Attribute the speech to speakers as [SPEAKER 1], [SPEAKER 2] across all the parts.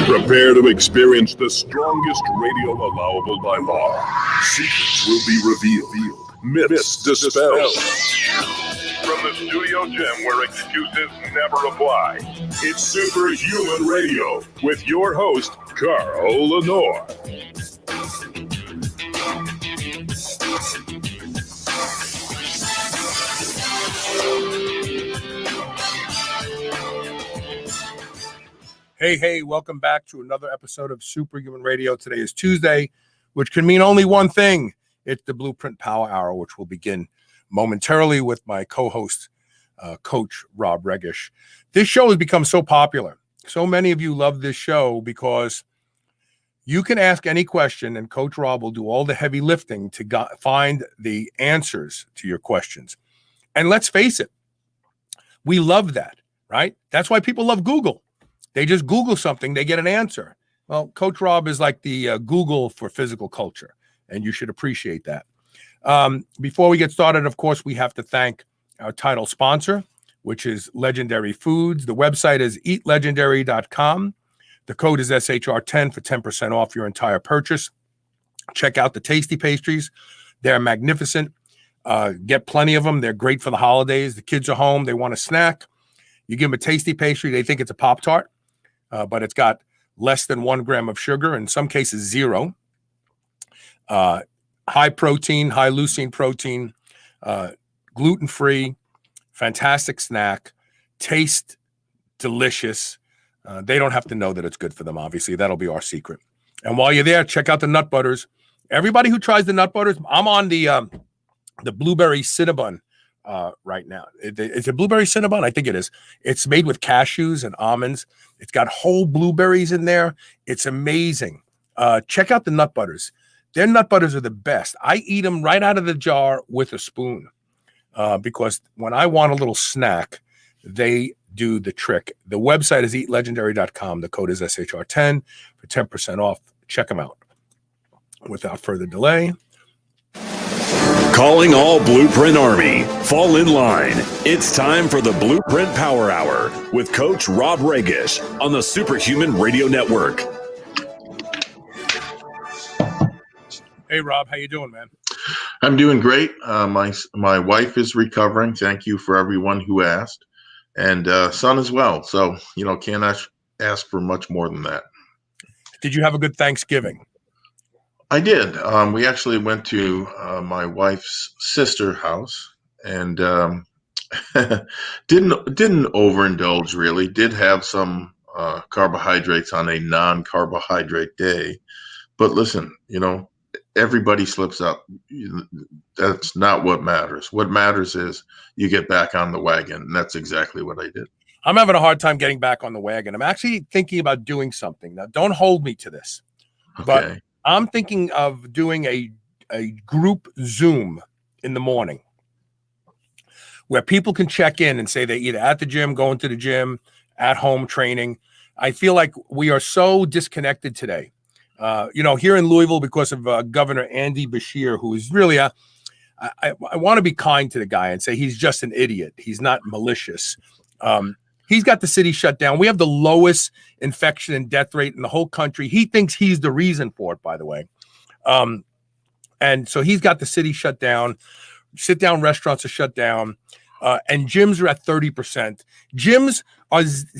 [SPEAKER 1] Prepare to experience the strongest radio allowable by law. Secrets will be revealed. Myths dispelled. From the studio gym where excuses never apply, it's Superhuman Radio with your host, Carl Lenore.
[SPEAKER 2] Hey, welcome back to another episode of Superhuman Radio. Today is Tuesday, which can mean only one thing. It's the BluePrint Power Hour, which will begin momentarily with my co-host, Coach Rob Regish. This show has become so popular. So many of you love this show because you can ask any question and Coach Rob will do all the heavy lifting to find the answers to your questions. And let's face it, we love that, right? That's why people love Google. They just Google something, they get an answer. Well, Coach Rob is like the Google for physical culture, and you should appreciate that. Before we get started, of course, we have to thank our title sponsor, which is Legendary Foods. The website is eatlegendary.com. The code is SHR10 for 10% off your entire purchase. Check out the tasty pastries. They're magnificent. Get plenty of them. They're great for the holidays. The kids are home. They want a snack. You give them a tasty pastry. They think it's a Pop-Tart. But it's got less than 1 gram of sugar, in some cases 0. High protein, high leucine protein, gluten-free, fantastic snack, taste delicious. They don't have to know that it's good for them, obviously. That'll be our secret. And while you're there, check out the nut butters. Everybody who tries the nut butters, I'm on the blueberry Cinnabon right now. Is it blueberry Cinnabon? I think it is. It's made with cashews and almonds. It's got whole blueberries in there. It's amazing. Check out the nut butters. Their nut butters are the best. I eat them right out of the jar with a spoon because when I want a little snack, they do the trick. The website is eatlegendary.com. The code is SHR10 for 10% off. Check them out. Without further delay.
[SPEAKER 1] Calling all BluePrint Army. Fall in line. It's time for the BluePrint Power Hour with Coach Rob Regish on the Superhuman Radio Network.
[SPEAKER 2] Hey, Rob. How you doing, man?
[SPEAKER 3] I'm doing great. My wife is recovering. Thank you for everyone who asked. And son as well. So, can't ask for much more than that.
[SPEAKER 2] Did you have a good Thanksgiving?
[SPEAKER 3] I did. We actually went to my wife's sister's house and didn't overindulge really. Did have some carbohydrates on a non-carbohydrate day, but listen, everybody slips up. That's not what matters. What matters is you get back on the wagon, and that's exactly what I did.
[SPEAKER 2] I'm having a hard time getting back on the wagon. I'm actually thinking about doing something. Now, don't hold me to this, but I'm thinking of doing a group Zoom in the morning where people can check in and say they're either at the gym, going to the gym, at home training. I feel like we are so disconnected today. Here in Louisville, because of Governor Andy Beshear, who is really I want to be kind to the guy and say he's just an idiot. He's not malicious. He's got the city shut down. We have the lowest infection and death rate in the whole country. He thinks he's the reason for it, by the way. And so he's got the city shut down. Sit-down restaurants are shut down. And gyms are at 30%. Gyms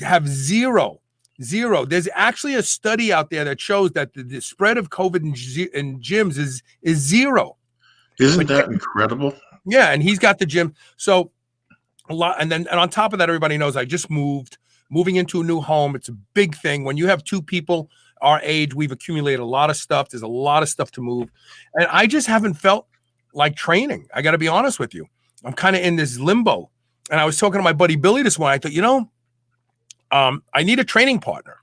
[SPEAKER 2] have zero. There's actually a study out there that shows that the spread of COVID in gyms is zero.
[SPEAKER 3] Isn't that incredible?
[SPEAKER 2] Yeah, and he's got the gym. So a lot, and on top of that, everybody knows I just moving into a new home. It's a big thing. When you have two people our age, we've accumulated a lot of stuff. There's a lot of stuff to move. And I just haven't felt like training. I got to be honest with you. I'm kind of in this limbo. And I was talking to my buddy Billy this morning. I thought, I need a training partner.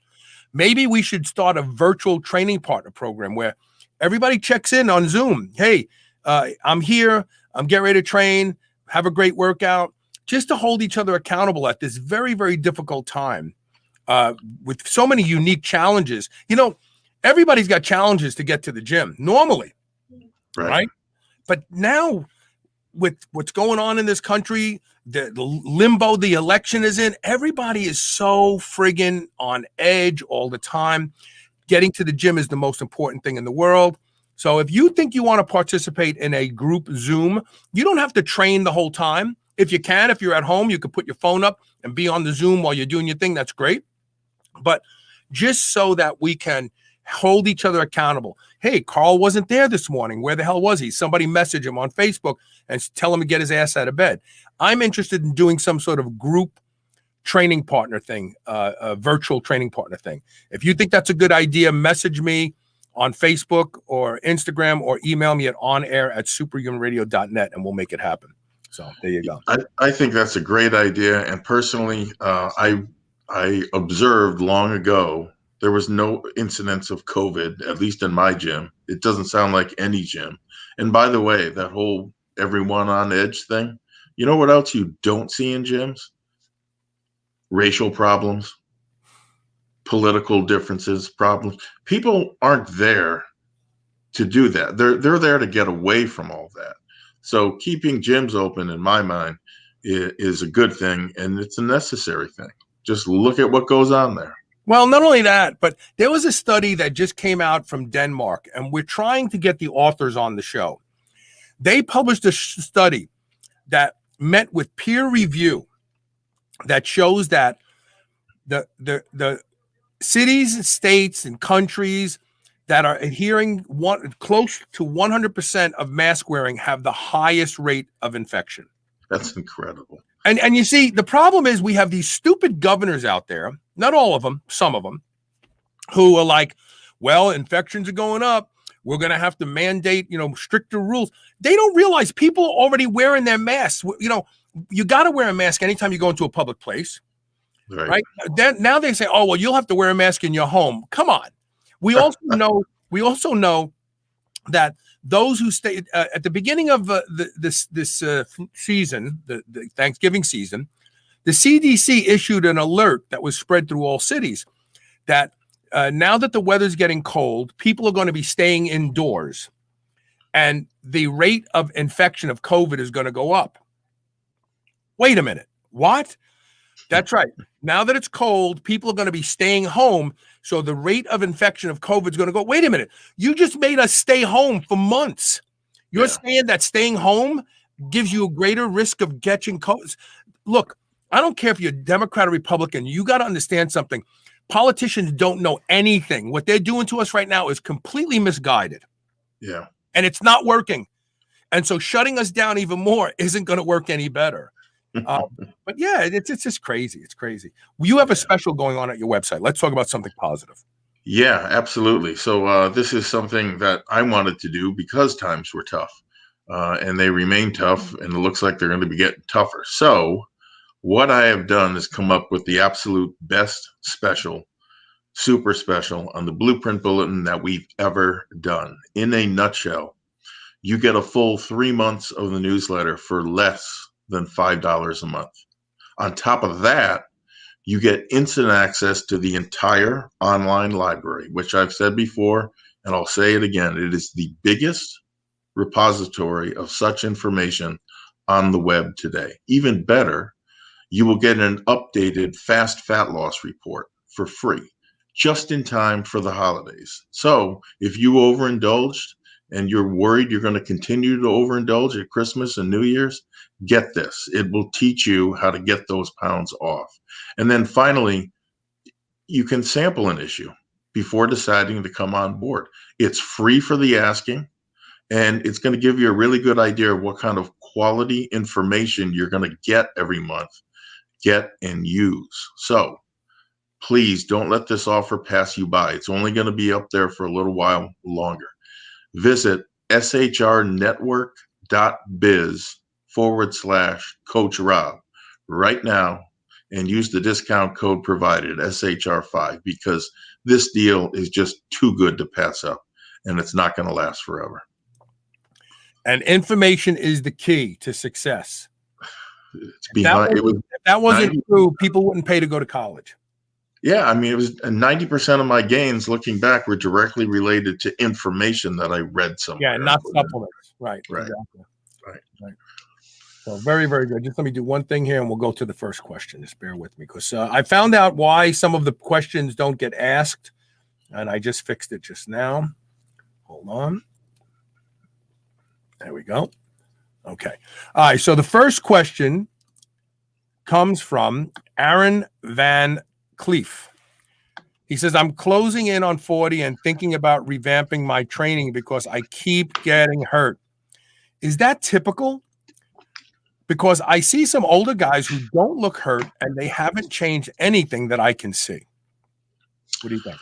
[SPEAKER 2] Maybe we should start a virtual training partner program where everybody checks in on Zoom. Hey, I'm here. I'm getting ready to train. Have a great workout. Just to hold each other accountable at this very, very difficult time with so many unique challenges. Everybody's got challenges to get to the gym normally, right? But now with what's going on in this country, the limbo the election is in, everybody is so friggin' on edge all the time. Getting to the gym is the most important thing in the world. So if you think you want to participate in a group Zoom, you don't have to train the whole time. If you can, if you're at home, you could put your phone up and be on the Zoom while you're doing your thing. That's great. But just so that we can hold each other accountable. Hey, Carl wasn't there this morning. Where the hell was he? Somebody message him on Facebook and tell him to get his ass out of bed. I'm interested in doing some sort of group training partner thing, a virtual training partner thing. If you think that's a good idea, message me on Facebook or Instagram or email me at onair@superhumanradio.net and we'll make it happen. So there you go.
[SPEAKER 3] I think that's a great idea. And personally, I observed long ago, there was no incidence of COVID, at least in my gym. It doesn't sound like any gym. And by the way, that whole everyone on edge thing, you know what else you don't see in gyms? Racial problems, political differences, problems. People aren't there to do that. They're there to get away from all that. So keeping gyms open, in my mind, is a good thing, and it's a necessary thing. Just look at what goes on there.
[SPEAKER 2] Well, not only that, but there was a study that just came out from Denmark, and we're trying to get the authors on the show. They published a study that met with peer review that shows that the cities, states, and countries that are adhering close to 100% of mask wearing have the highest rate of infection.
[SPEAKER 3] That's incredible.
[SPEAKER 2] And you see, the problem is we have these stupid governors out there, not all of them, some of them, who are like, well, infections are going up. We're going to have to mandate, stricter rules. They don't realize people are already wearing their masks. You got to wear a mask anytime you go into a public place, right? Then now they say, oh, well, you'll have to wear a mask in your home. Come on. We also know that those who stay at the beginning of this season, the Thanksgiving season, the CDC issued an alert that was spread through all cities that now that the weather's getting cold, people are going to be staying indoors, and the rate of infection of COVID is going to go up. Wait a minute. What? That's right. Now that it's cold, people are going to be staying home. So the rate of infection of COVID is going to go. Wait a minute. You just made us stay home for months. You're saying that staying home gives you a greater risk of catching COVID. Look, I don't care if you're Democrat or Republican. You got to understand something. Politicians don't know anything. What they're doing to us right now is completely misguided. Yeah. And it's not working. And so shutting us down even more isn't going to work any better. But yeah, it's just crazy. It's crazy. You have a special going on at your website. Let's talk about something positive.
[SPEAKER 3] Yeah, absolutely. So this is something that I wanted to do because times were tough, and they remain tough, and it looks like they're going to be getting tougher. So what I have done is come up with the absolute best special, super special on the BluePrint Bulletin that we've ever done. In a nutshell, you get a full 3 months of the newsletter for less than $5 a month. On top of that, you get instant access to the entire online library, which I've said before, and I'll say it again. It is the biggest repository of such information on the web today. Even better, you will get an updated fast fat loss report for free, just in time for the holidays. So if you overindulged and you're worried you're going to continue to overindulge at Christmas and New Year's, get this. It will teach you how to get those pounds off. And then finally, you can sample an issue before deciding to come on board. It's free for the asking, and it's going to give you a really good idea of what kind of quality information you're going to get every month, get and use. So please don't let this offer pass you by. It's only going to be up there for a little while longer. Visit shrnetwork.biz/Coach Rob right now and use the discount code provided, SHR5, because this deal is just too good to pass up, and it's not going to last forever.
[SPEAKER 2] And information is the key to success.
[SPEAKER 3] If
[SPEAKER 2] that wasn't true, people wouldn't pay to go to college.
[SPEAKER 3] Yeah, I mean, it was 90% of my gains looking back were directly related to information that I read somewhere.
[SPEAKER 2] Yeah, not supplements. Right.
[SPEAKER 3] Right.
[SPEAKER 2] Exactly.
[SPEAKER 3] Right.
[SPEAKER 2] So very, very good. Just let me do one thing here and we'll go to the first question. Just bear with me because I found out why some of the questions don't get asked and I just fixed it just now. Hold on. There we go. Okay. All right. So the first question comes from Aaron Van Cleef. He says, I'm closing in on 40 and thinking about revamping my training because I keep getting hurt. Is that typical? Because I see some older guys who don't look hurt and they haven't changed anything that I can see. What do you think?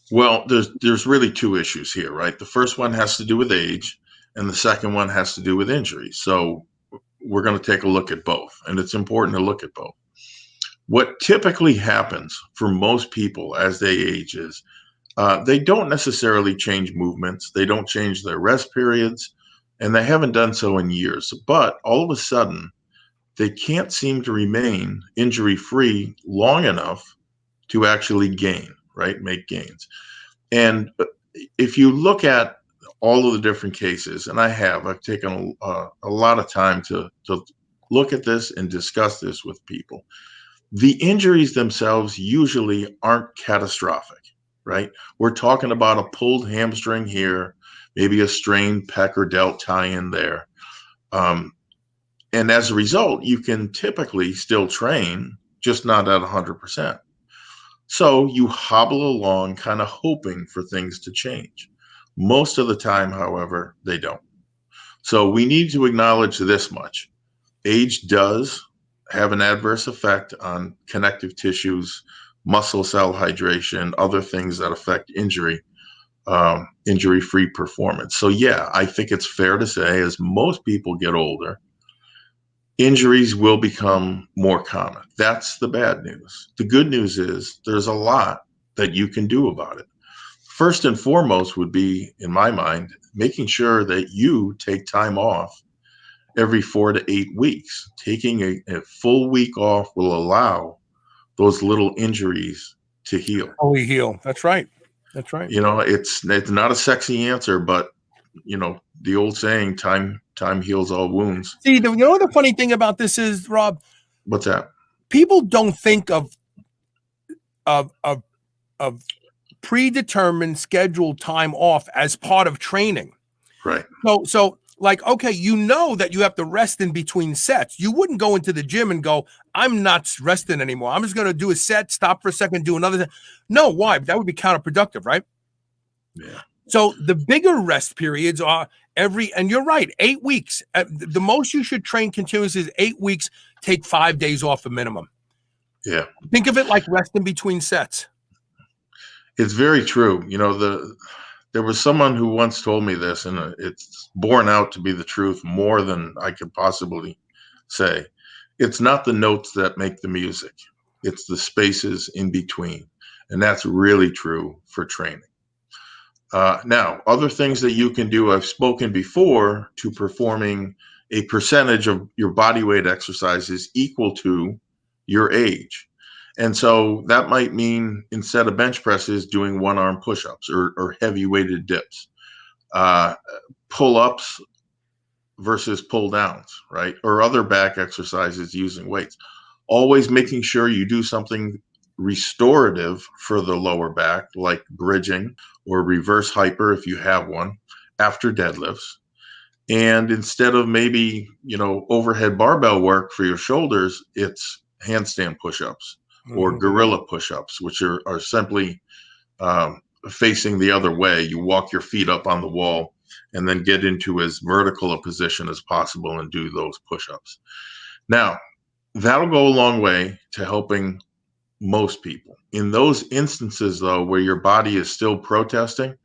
[SPEAKER 3] Well, there's really two issues here, right? The first one has to do with age, and the second one has to do with injury. So we're going to take a look at both, and it's important to look at both. What typically happens for most people as they age is they don't necessarily change movements, they don't change their rest periods, and they haven't done so in years. But all of a sudden, they can't seem to remain injury-free long enough to actually gain, right? Make gains. And if you look at all of the different cases, and I've taken a lot of time to look at this and discuss this with people. The injuries themselves usually aren't catastrophic, right? We're talking about a pulled hamstring here, maybe a strained pec or delt tie-in there. And as a result, you can typically still train, just not at 100%. So you hobble along kind of hoping for things to change. Most of the time, however, they don't. So we need to acknowledge this much. Age does have an adverse effect on connective tissues, muscle cell hydration, other things that affect injury-free performance. So yeah, I think it's fair to say as most people get older, injuries will become more common. That's the bad news. The good news is there's a lot that you can do about it. First and foremost would be, in my mind, making sure that you take time off every 4 to 8 weeks. Taking a full week off will allow those little injuries to heal.
[SPEAKER 2] Fully heal. That's right. That's right.
[SPEAKER 3] You know, it's not a sexy answer, but you know, the old saying, time heals all wounds.
[SPEAKER 2] See, you know the funny thing about this is, Rob?
[SPEAKER 3] What's that? People
[SPEAKER 2] don't think of predetermined scheduled time off as part of training.
[SPEAKER 3] Right.
[SPEAKER 2] So like, okay, you know that you have to rest in between sets. You wouldn't go into the gym and go, I'm not resting anymore. I'm just going to do a set, stop for a second, do another. No, why? That would be counterproductive, right?
[SPEAKER 3] Yeah.
[SPEAKER 2] So the bigger rest periods are and you're right, 8 weeks. The most you should train continuously is 8 weeks, take 5 days off a minimum.
[SPEAKER 3] Yeah.
[SPEAKER 2] Think of it like rest in between sets.
[SPEAKER 3] It's very true. You know, there was someone who once told me this, and it's borne out to be the truth more than I could possibly say. It's not the notes that make the music. It's the spaces in between. And that's really true for training. Now, other things that you can do, I've spoken before to performing a percentage of your body weight exercises equal to your age. And so that might mean instead of bench presses, doing one-arm push-ups or heavy weighted dips, pull-ups versus pull-downs, right? Or other back exercises using weights. Always making sure you do something restorative for the lower back, like bridging or reverse hyper if you have one after deadlifts. And instead of maybe, you know, overhead barbell work for your shoulders, it's handstand push-ups or gorilla push-ups, which are simply facing the other way. You walk your feet up on the wall and then get into as vertical a position as possible and do those push-ups. Now, that'll go a long way to helping most people. In those instances, though, where your body is still protesting,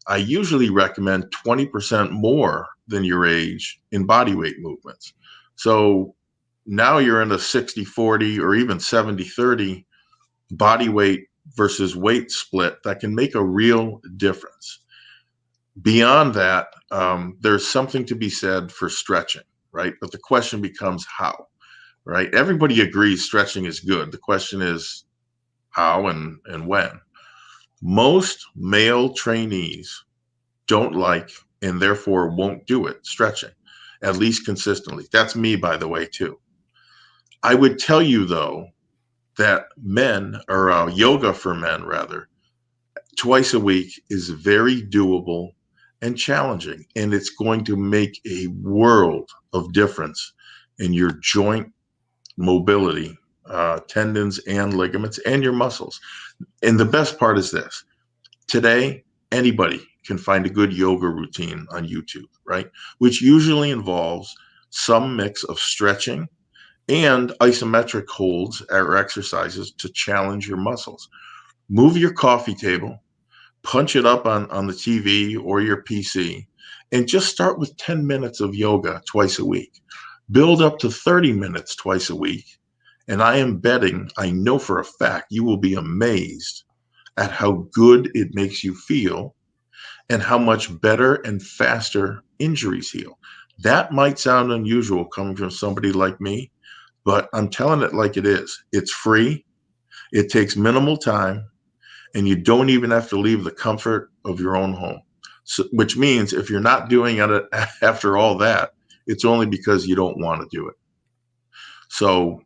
[SPEAKER 3] I usually recommend 20% more than your age in body weight movements. So now you're in a 60-40 or even 70-30 body weight versus weight split that can make a real difference. Beyond that, there's something to be said for stretching, right? But the question becomes how, right? Everybody agrees stretching is good. The question is how and when. Most male trainees don't like and therefore won't do it, stretching. at least consistently. That's me, by the way, too. I would tell you, though, that men, or yoga for men, rather, twice a week is very doable and challenging. And it's going to make a world of difference in your joint mobility, tendons and ligaments, and your muscles. And the best part is this. Today, anybody can find a good yoga routine on YouTube, right? Which usually involves some mix of stretching and isometric holds or exercises to challenge your muscles. Move your coffee table, punch it up on the TV or your PC, and just start with 10 minutes of yoga twice a week. Build up to 30 minutes twice a week. And I am betting, I know for a fact, you will be amazed at how good it makes you feel and how much better and faster injuries heal. That might sound unusual coming from somebody like me, but I'm telling it like it is. It's free, it takes minimal time, and you don't even have to leave the comfort of your own home. So, which means if you're not doing it after all that, it's only because you don't want to do it. So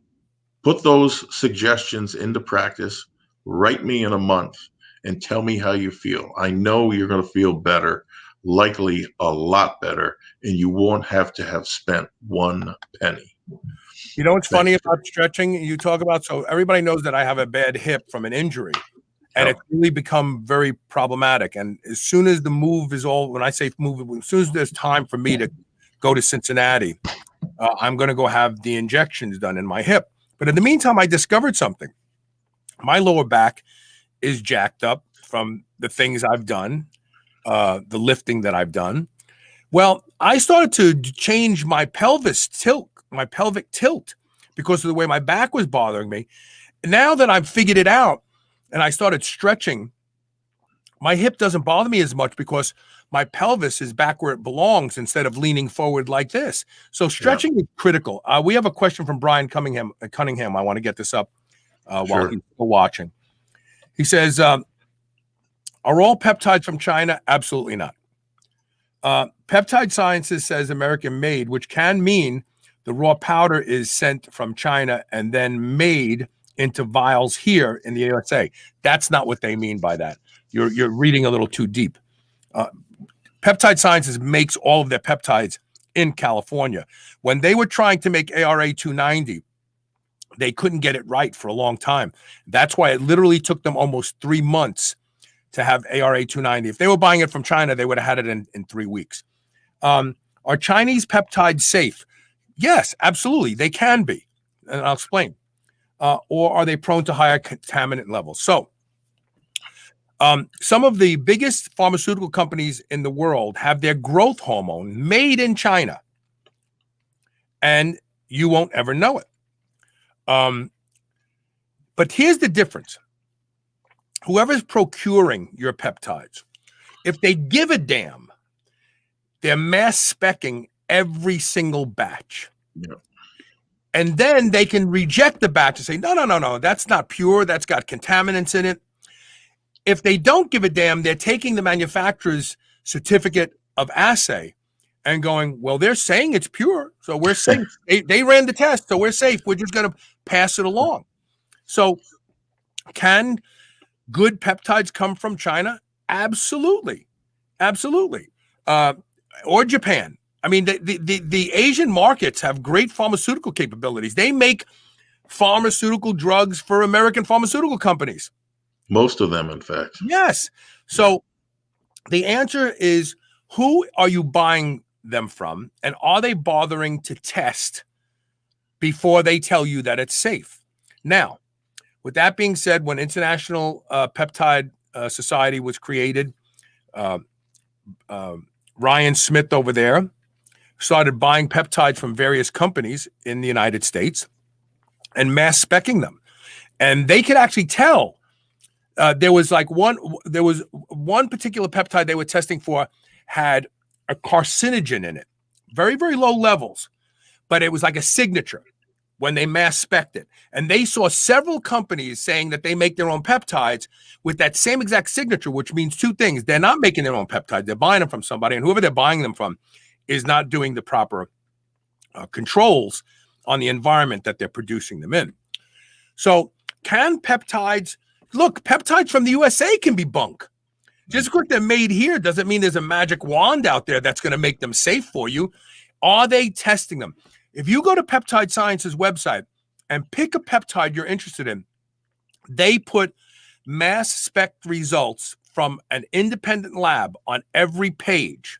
[SPEAKER 3] put those suggestions into practice. Write me in a month and tell me how you feel. I know you're going to feel better, likely a lot better, and you won't have to have spent one penny.
[SPEAKER 2] You know what's funny about stretching? You talk about, so everybody knows that I have a bad hip from an injury, and it's really become very problematic. And as soon as the move is all, when I say move, as soon as there's time for me to go to Cincinnati, I'm going to go have the injections done in my hip. But in the meantime, I discovered something. My lower back is jacked up from the things I've done, the lifting that I've done. Well, I started to change my pelvic tilt because of the way my back was bothering me. Now that I've figured it out and I started stretching, my hip doesn't bother me as much because my pelvis is back where it belongs instead of leaning forward like this. So stretching is critical. We have a question from Brian Cunningham. I want to get this up while he's still watching. He says, are all peptides from China? Absolutely not. Peptide Sciences says American made, which can mean the raw powder is sent from China and then made into vials here in the USA. That's not what they mean by that. You're reading a little too deep. Peptide Sciences makes all of their peptides in California. When they were trying to make ARA 290, they couldn't get it right for a long time. That's why it literally took them almost 3 months to have ARA 290. If they were buying it from China, they would have had it in 3 weeks. Are Chinese peptides safe? Yes, absolutely. They can be. And I'll explain. Or are they prone to higher contaminant levels? So some of the biggest pharmaceutical companies in the world have their growth hormone made in China. And you won't ever know it. But here's the difference. Whoever's procuring your peptides, if they give a damn, they're mass speccing every single batch.
[SPEAKER 3] Yeah.
[SPEAKER 2] And then they can reject the batch and say, no, that's not pure. That's got contaminants in it. If they don't give a damn, they're taking the manufacturer's certificate of assay and going, well, they're saying it's pure, so we're safe. They ran the test, so we're safe. We're just going to pass it along. So can good peptides come from China? Absolutely. Absolutely. Or Japan. I mean, the Asian markets have great pharmaceutical capabilities. They make pharmaceutical drugs for American pharmaceutical companies.
[SPEAKER 3] Most of them, in fact.
[SPEAKER 2] Yes. So the answer is, who are you buying them from? And are they bothering to test before they tell you that it's safe? Now, with that being said, when International Peptide Society was created, Ryan Smith over there started buying peptides from various companies in the United States and mass speccing them. And they could actually tell. There was one particular peptide they were testing for had a carcinogen in it, very, very low levels, but it was like a signature when they mass spec'd it. And they saw several companies saying that they make their own peptides with that same exact signature, which means two things. They're not making their own peptides. They're buying them from somebody, and whoever they're buying them from is not doing the proper controls on the environment that they're producing them in. So can peptides, look, peptides from the USA can be bunk. Just because they're made here doesn't mean there's a magic wand out there that's going to make them safe for you. Are they testing them? If you go to Peptide Science's website and pick a peptide you're interested in, they put mass spec results from an independent lab on every page,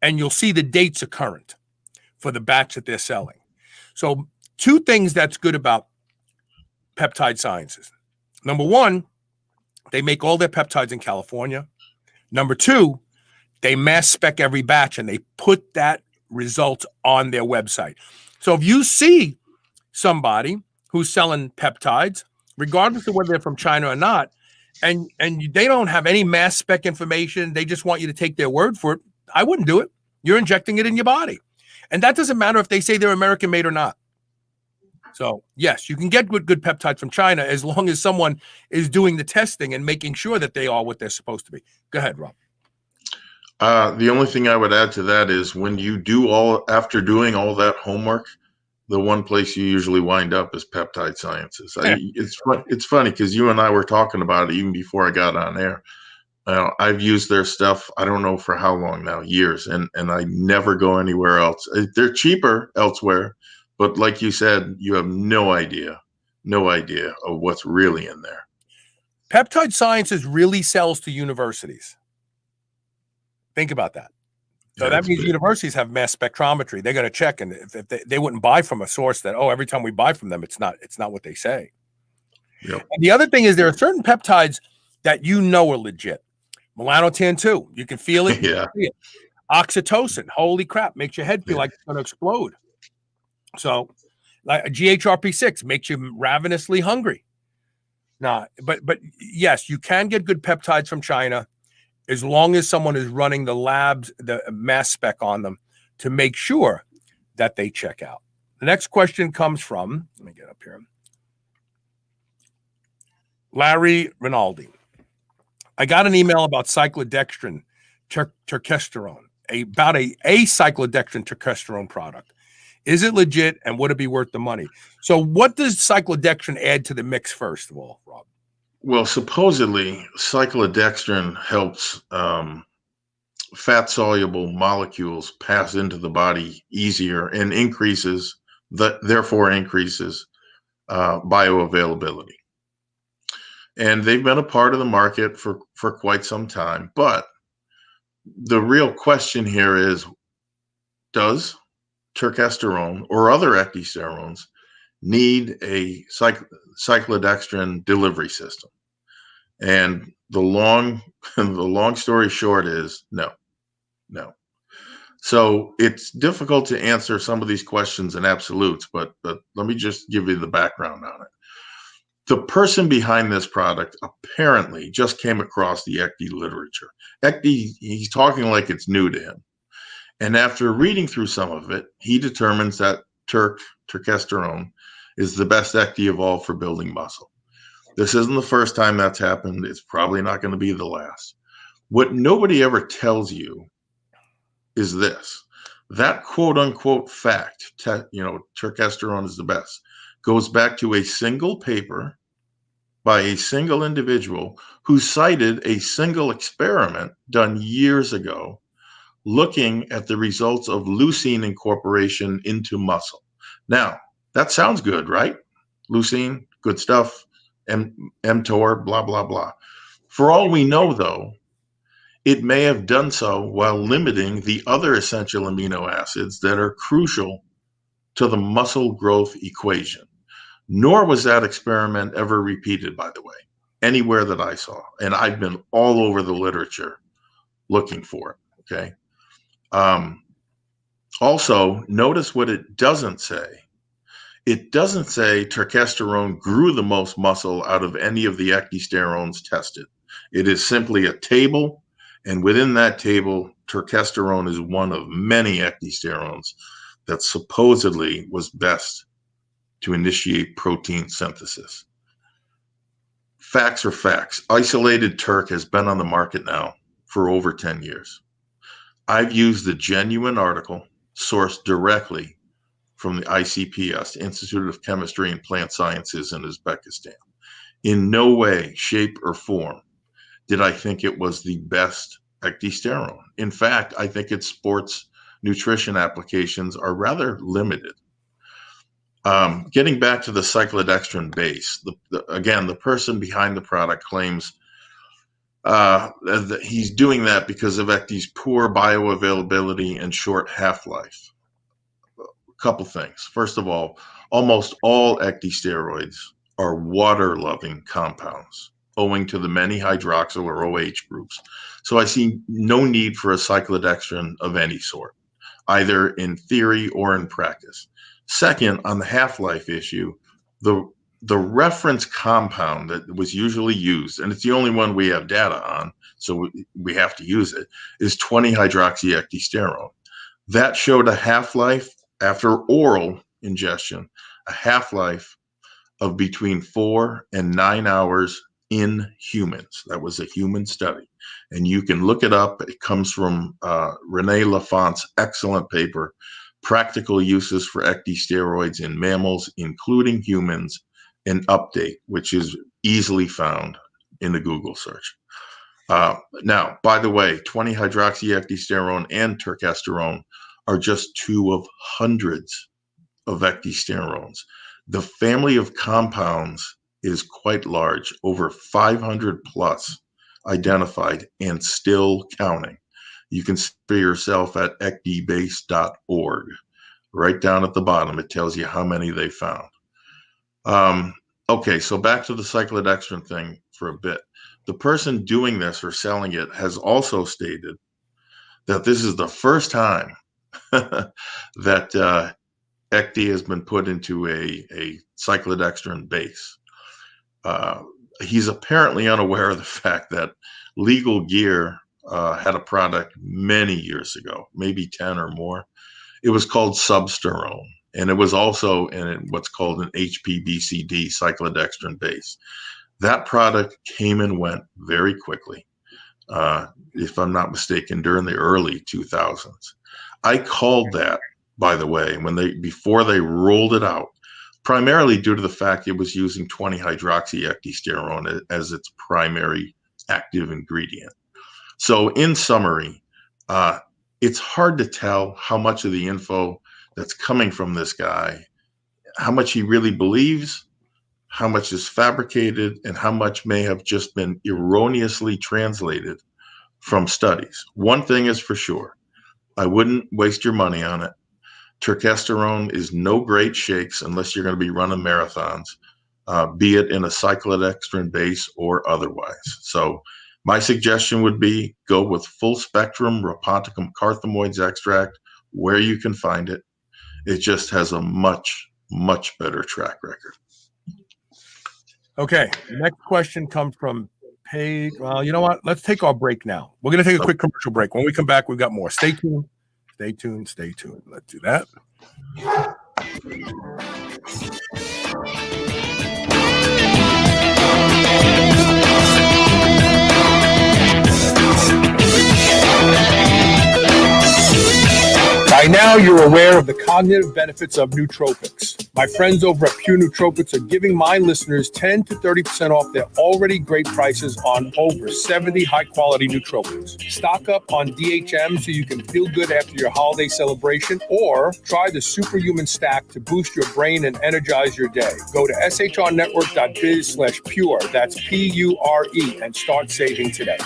[SPEAKER 2] and you'll see the dates are current for the batch that they're selling. So 2 things that's good about Peptide Sciences. Number 1, they make all their peptides in California. Number 2, they mass spec every batch and they put that result on their website. So if you see somebody who's selling peptides, regardless of whether they're from China or not, and they don't have any mass spec information, they just want you to take their word for it, I wouldn't do it. You're injecting it in your body. And that doesn't matter if they say they're American made or not. So yes, you can get good peptides from China as long as someone is doing the testing and making sure that they are what they're supposed to be. Go ahead, Rob.
[SPEAKER 3] The only thing I would add to that is when you do after doing all that homework, the one place you usually wind up is Peptide Sciences. It's funny because you and I were talking about it even before I got on air. I've used their stuff, I don't know for how long now, years, and I never go anywhere else. They're cheaper elsewhere, but like you said, you have no idea of what's really in there.
[SPEAKER 2] Peptide Sciences really sells to universities. Think about that. So that means universities have mass spectrometry. They're going to check, and if they wouldn't buy from a source that, every time we buy from them, it's not what they say.
[SPEAKER 3] Yep.
[SPEAKER 2] And the other thing is there are certain peptides that are legit. Melanotan 2, you can feel it.
[SPEAKER 3] Yeah.
[SPEAKER 2] See it. Oxytocin, holy crap, makes your head feel like it's going to explode. So, like GHRP6 makes you ravenously hungry. Nah, but yes, you can get good peptides from China as long as someone is running the labs, the mass spec on them to make sure that they check out. The next question comes from, let me get up here, Larry Rinaldi. I got an email about cyclodextrin testosterone, about a cyclodextrin testosterone product. Is it legit and would it be worth the money? So what does cyclodextrin add to the mix first of all, Rob?
[SPEAKER 3] Well, supposedly cyclodextrin helps fat-soluble molecules pass into the body easier and therefore increases bioavailability. And they've been a part of the market for quite some time. But the real question here is, does testosterone or other ecdysterones need a cyclodextrin delivery system? And the long story short is no. So it's difficult to answer some of these questions in absolutes, but let me just give you the background on it. The person behind this product apparently just came across the ecdy literature. He's talking like it's new to him. And after reading through some of it, he determines that testosterone is the best ecdy of all for building muscle. This isn't the first time that's happened. It's probably not going to be the last. What nobody ever tells you is this. That quote unquote fact, testosterone is the best, goes back to a single paper by a single individual who cited a single experiment done years ago looking at the results of leucine incorporation into muscle. Now, that sounds good, right? Leucine, good stuff, mTOR, blah, blah, blah. For all we know, though, it may have done so while limiting the other essential amino acids that are crucial to the muscle growth equation. Nor was that experiment ever repeated, by the way, anywhere that I saw. And I've been all over the literature looking for it, okay? Also, notice what it doesn't say. It doesn't say testosterone grew the most muscle out of any of the ecdysterones tested. It is simply a table, and within that table, testosterone is one of many ecdysterones that supposedly was best to initiate protein synthesis. Facts are facts. Isolated Turk has been on the market now for over 10 years. I've used the genuine article sourced directly from the ICPS, Institute of Chemistry and Plant Sciences in Uzbekistan. In no way, shape, or form did I think it was the best ecdysterone. In fact, I think its sports nutrition applications are rather limited. Getting back to the cyclodextrin base, again, the person behind the product claims that he's doing that because of ecdy's poor bioavailability and short half-life. A couple things. First of all, almost all ecdysteroids are water-loving compounds, owing to the many hydroxyl or OH groups. So I see no need for a cyclodextrin of any sort, either in theory or in practice. Second, on the half-life issue, the reference compound that was usually used, and it's the only one we have data on, so we have to use it, is 20-hydroxyecdysterone. That showed a half-life after oral ingestion, a half-life of between 4 and 9 hours in humans. That was a human study. And you can look it up. It comes from Renee Lafont's excellent paper, Practical Uses for Ecdysteroids in Mammals, Including Humans, an update, which is easily found in the Google search. Now, by the way, 20-hydroxyecdysterone and terkesterone are just two of hundreds of ecdysterones. The family of compounds is quite large, over 500 plus identified and still counting. You can see for yourself at ecdybase.org. Right down at the bottom, it tells you how many they found. Okay, so back to the cyclodextrin thing for a bit. The person doing this or selling it has also stated that this is the first time that ecdy has been put into a cyclodextrin base. He's apparently unaware of the fact that Legal Gear had a product many years ago, maybe 10 or more. It was called Substerone, and it was also in what's called an HPBCD cyclodextrin base. That product came and went very quickly, if I'm not mistaken, during the early 2000s. I called that, by the way, before they rolled it out, primarily due to the fact it was using 20-hydroxyecdysterone as its primary active ingredient. So in summary, it's hard to tell how much of the info that's coming from this guy, how much he really believes, how much is fabricated, and how much may have just been erroneously translated from studies. One thing is for sure, I wouldn't waste your money on it. Terkesterone is no great shakes unless you're going to be running marathons, be it in a cyclodextrin base or otherwise. So my suggestion would be go with full spectrum Raponticum carthamoids extract where you can find it. It just has a much, much better track record.
[SPEAKER 2] Okay, next question comes from Paige. Well, you know what? Let's take our break now. We're going to take a quick commercial break. When we come back, we've got more. Stay tuned. Stay tuned. Stay tuned. Let's do that. By now, you're aware of the cognitive benefits of nootropics. My friends over at Pure Nootropics are giving my listeners 10 to 30% off their already great prices on over 70 high-quality nootropics. Stock up on DHM so you can feel good after your holiday celebration, or try the Superhuman Stack to boost your brain and energize your day. Go to shrnetwork.biz/pure, that's PURE, and start saving today.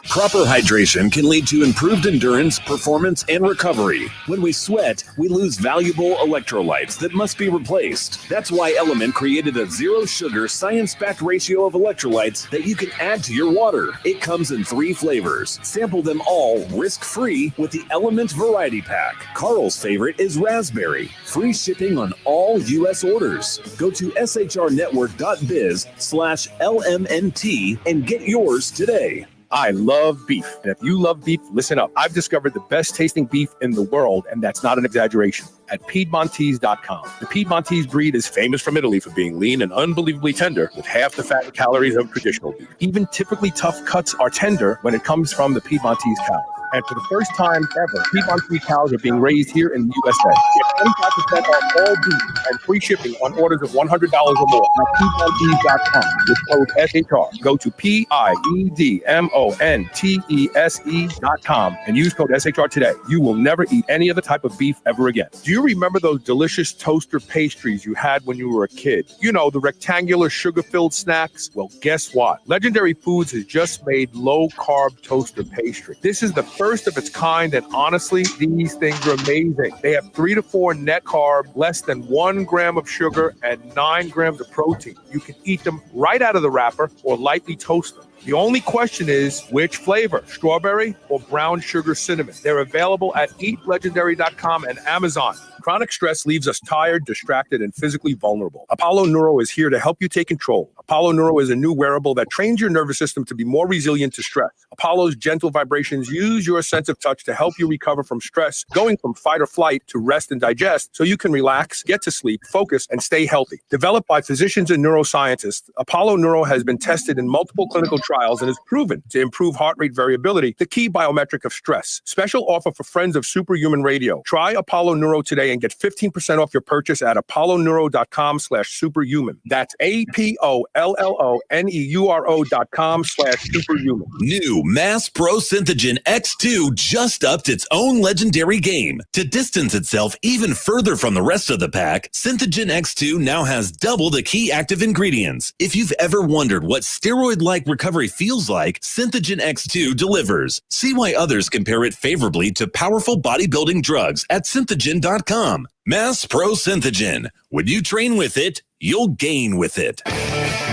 [SPEAKER 4] Proper hydration can lead to improved endurance, performance, and recovery. When we sweat, we lose valuable electrolytes that must be replaced. That's why Element created a zero-sugar, science-backed ratio of electrolytes that you can add to your water. It comes in 3 flavors. Sample them all risk-free with the Element Variety Pack. Carl's favorite is raspberry. Free shipping on all U.S. orders. Go to shrnetwork.biz/LMNT and get yours today.
[SPEAKER 2] I love beef. And if you love beef, listen up. I've discovered the best tasting beef in the world, and that's not an exaggeration, at Piedmontese.com. The Piedmontese breed is famous from Italy for being lean and unbelievably tender, with half the fat and calories of traditional beef. Even typically tough cuts are tender when it comes from the Piedmontese cow. And for the first time ever, Piedmontese cows are being raised here in the USA. Get 25% off all beef and free shipping on orders of $100 or more at Piedmontese.com with code SHR. Go to PIEDMONTESE.com and use code SHR today. You will never eat any other type of beef ever again. Do you remember those delicious toaster pastries you had when you were a kid? You know, the rectangular sugar-filled snacks? Well, guess what? Legendary Foods has just made low-carb toaster pastry. This is the first of its kind, and honestly, these things are amazing. They have 3 to 4 net carb, less than 1 gram of sugar, and 9 grams of protein. You can eat them right out of the wrapper or lightly toast them. The only question is, which flavor, strawberry or brown sugar cinnamon? They're available at eatlegendary.com and Amazon. Chronic stress leaves us tired, distracted, and physically vulnerable. Apollo Neuro is here to help you take control. Apollo Neuro is a new wearable that trains your nervous system to be more resilient to stress. Apollo's gentle vibrations use your sense of touch to help you recover from stress, going from fight or flight to rest and digest so you can relax, get to sleep, focus, and stay healthy. Developed by physicians and neuroscientists, Apollo Neuro has been tested in multiple clinical trials and is proven to improve heart rate variability, the key biometric of stress. Special offer for friends of Superhuman Radio. Try Apollo Neuro today and get 15% off your purchase at apolloneuro.com/superhuman. That's APOLLONEURO.com/superhuman.
[SPEAKER 4] New Mass Pro Synthogen X2 just upped its own legendary game. To distance itself even further from the rest of the pack, Synthogen X2 now has double the key active ingredients. If you've ever wondered what steroid-like recovery feels like, Synthogen X2 delivers. See why others compare it favorably to powerful bodybuilding drugs at synthogen.com. Mass Pro Synthogen. When you train with it, you'll gain with it.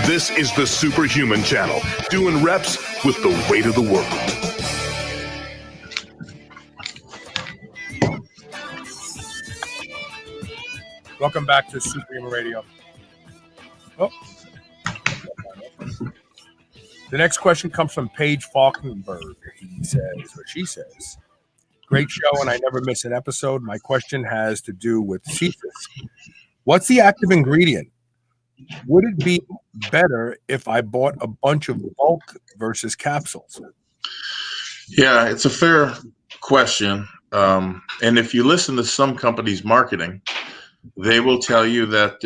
[SPEAKER 1] This is the Superhuman Channel, doing reps with the weight of the world.
[SPEAKER 2] Welcome back to Superhuman Radio. Oh. The next question comes from Paige Falkenberg. He says, or she says, great show, and I never miss an episode. My question has to do with CESUS. What's the active ingredient? Would it be better if I bought a bunch of bulk versus capsules?
[SPEAKER 3] Yeah, it's a fair question. And if you listen to some companies' marketing, they will tell you that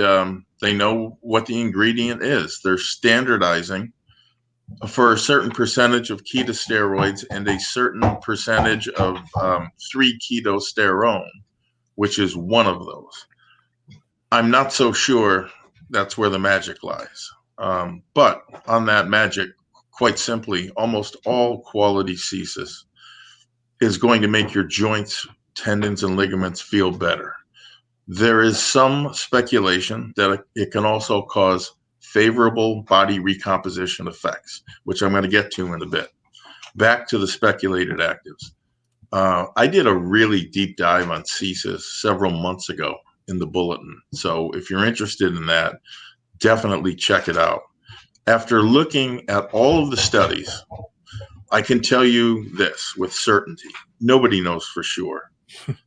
[SPEAKER 3] they know what the ingredient is. They're standardizing for a certain percentage of ketosteroids and a certain percentage of 3-ketosterone, which is one of those. I'm not so sure that's where the magic lies. But on that magic, quite simply, almost all quality CESUS is going to make your joints, tendons, and ligaments feel better. There is some speculation that it can also cause favorable body recomposition effects, which I'm going to get to in a bit. Back to the speculated actives. I did a really deep dive on CESUS several months ago in the bulletin. So if you're interested in that, definitely check it out. After looking at all of the studies, I can tell you this with certainty. Nobody knows for sure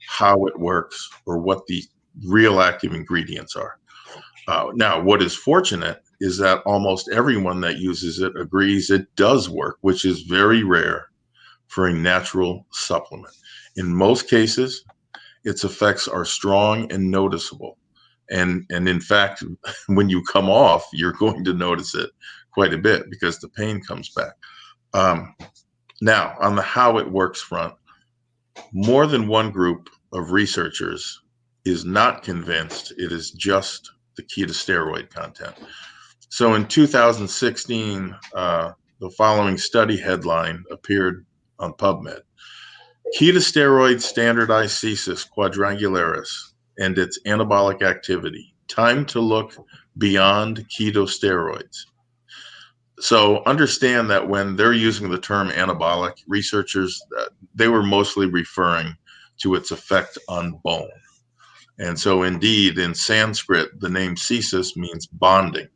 [SPEAKER 3] how it works or what the real active ingredients are. Now, what is fortunate is that almost everyone that uses it agrees it does work, which is very rare for a natural supplement. In most cases, its effects are strong and noticeable. And in fact, when you come off, you're going to notice it quite a bit because the pain comes back. Now, on the how it works front, more than one group of researchers is not convinced it is just the ketosteroid content. So in 2016, the following study headline appeared on PubMed. Ketosteroid standardized CESUS quadrangularis and its anabolic activity. Time to look beyond ketosteroids. So understand that when they're using the term anabolic, researchers, they were mostly referring to its effect on bone. And so indeed, in Sanskrit, the name CESUS means bonding.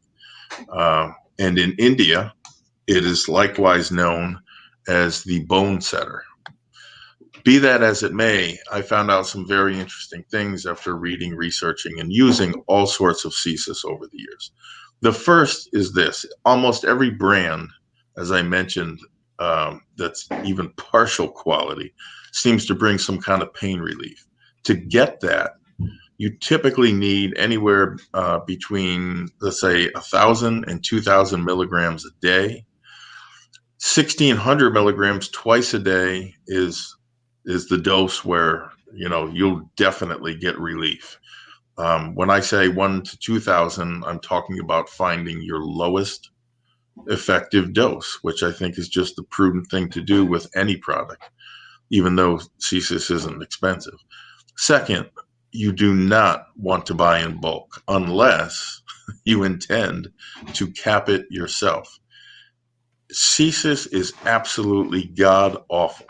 [SPEAKER 3] And in India, it is likewise known as the bone setter. Be that as it may, I found out some very interesting things after reading, researching, and using all sorts of CESUS over the years. The first is this. Almost every brand, as I mentioned, that's even partial quality seems to bring some kind of pain relief. To get that, you typically need anywhere between, let's say, 1,000 and 2,000 milligrams a day. 1,600 milligrams twice a day is the dose where you'll definitely get relief. When I say 1 to 2,000, I'm talking about finding your lowest effective dose, which I think is just the prudent thing to do with any product, even though CSIS isn't expensive. Second, you do not want to buy in bulk unless you intend to cap it yourself. CSIS is absolutely god-awful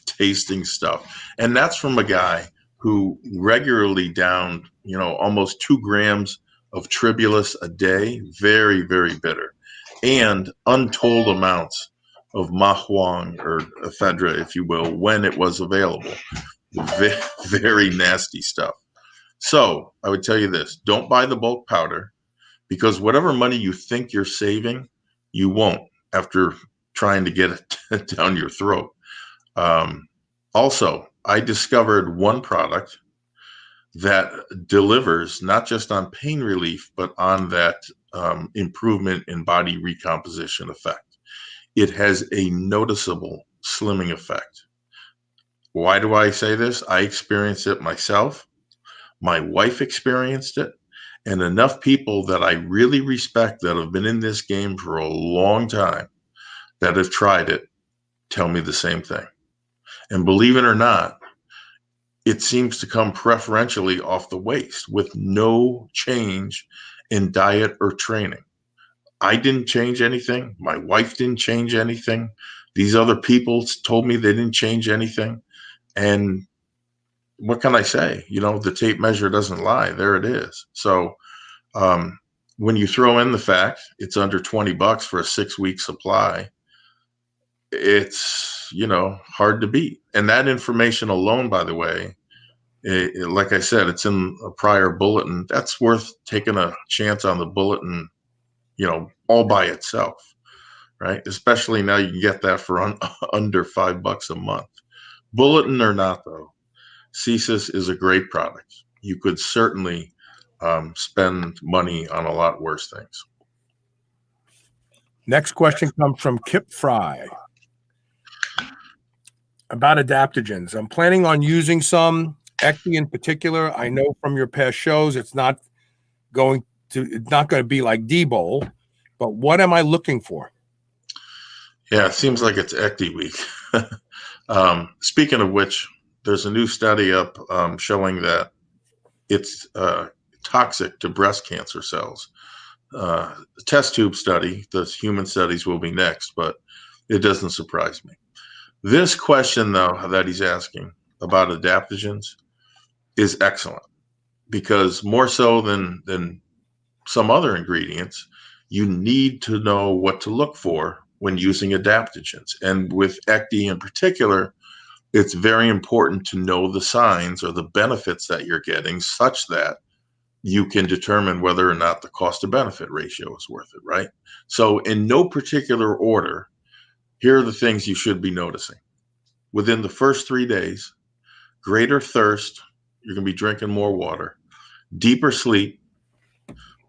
[SPEAKER 3] tasting stuff. And that's from a guy who regularly downed, almost 2 grams of Tribulus a day, very, very bitter, and untold amounts of Mahuang or ephedra, if you will, when it was available. Very, very nasty stuff. So I would tell you this, don't buy the bulk powder, because whatever money you think you're saving, you won't after trying to get it down your throat. Also, I discovered one product that delivers not just on pain relief, but on that improvement in body recomposition effect. It has a noticeable slimming effect. Why do I say this? I experienced it myself. My wife experienced it. And enough people that I really respect that have been in this game for a long time that have tried it tell me the same thing. And believe it or not, it seems to come preferentially off the waist with no change in diet or training. I didn't change anything. My wife didn't change anything. These other people told me they didn't change anything. And what can I say? The tape measure doesn't lie. There it is. So when you throw in the fact it's under $20 for a 6-week supply, it's, hard to beat. And that information alone, by the way, like I said, it's in a prior bulletin. That's worth taking a chance on the bulletin, all by itself, right? Especially now you can get that for under $5 a month. Bulletin or not, though, CSIS is a great product. You could certainly spend money on a lot worse things.
[SPEAKER 2] Next question comes from Kip Fry about adaptogens. I'm planning on using some, Ecti in particular. I know from your past shows it's not going to be like D-Bowl, but what am I looking for?
[SPEAKER 3] Yeah, it seems like it's Ecti week. Speaking of which, there's a new study up showing that it's toxic to breast cancer cells. The test tube study, the human studies will be next, but it doesn't surprise me. This question, though, that he's asking about adaptogens is excellent, because more so than some other ingredients, you need to know what to look for when using adaptogens. And with Ecti in particular, it's very important to know the signs or the benefits that you're getting, such that you can determine whether or not the cost to benefit ratio is worth it, right? So in no particular order, here are the things you should be noticing. Within the first 3 days, greater thirst, you're going to be drinking more water, deeper sleep,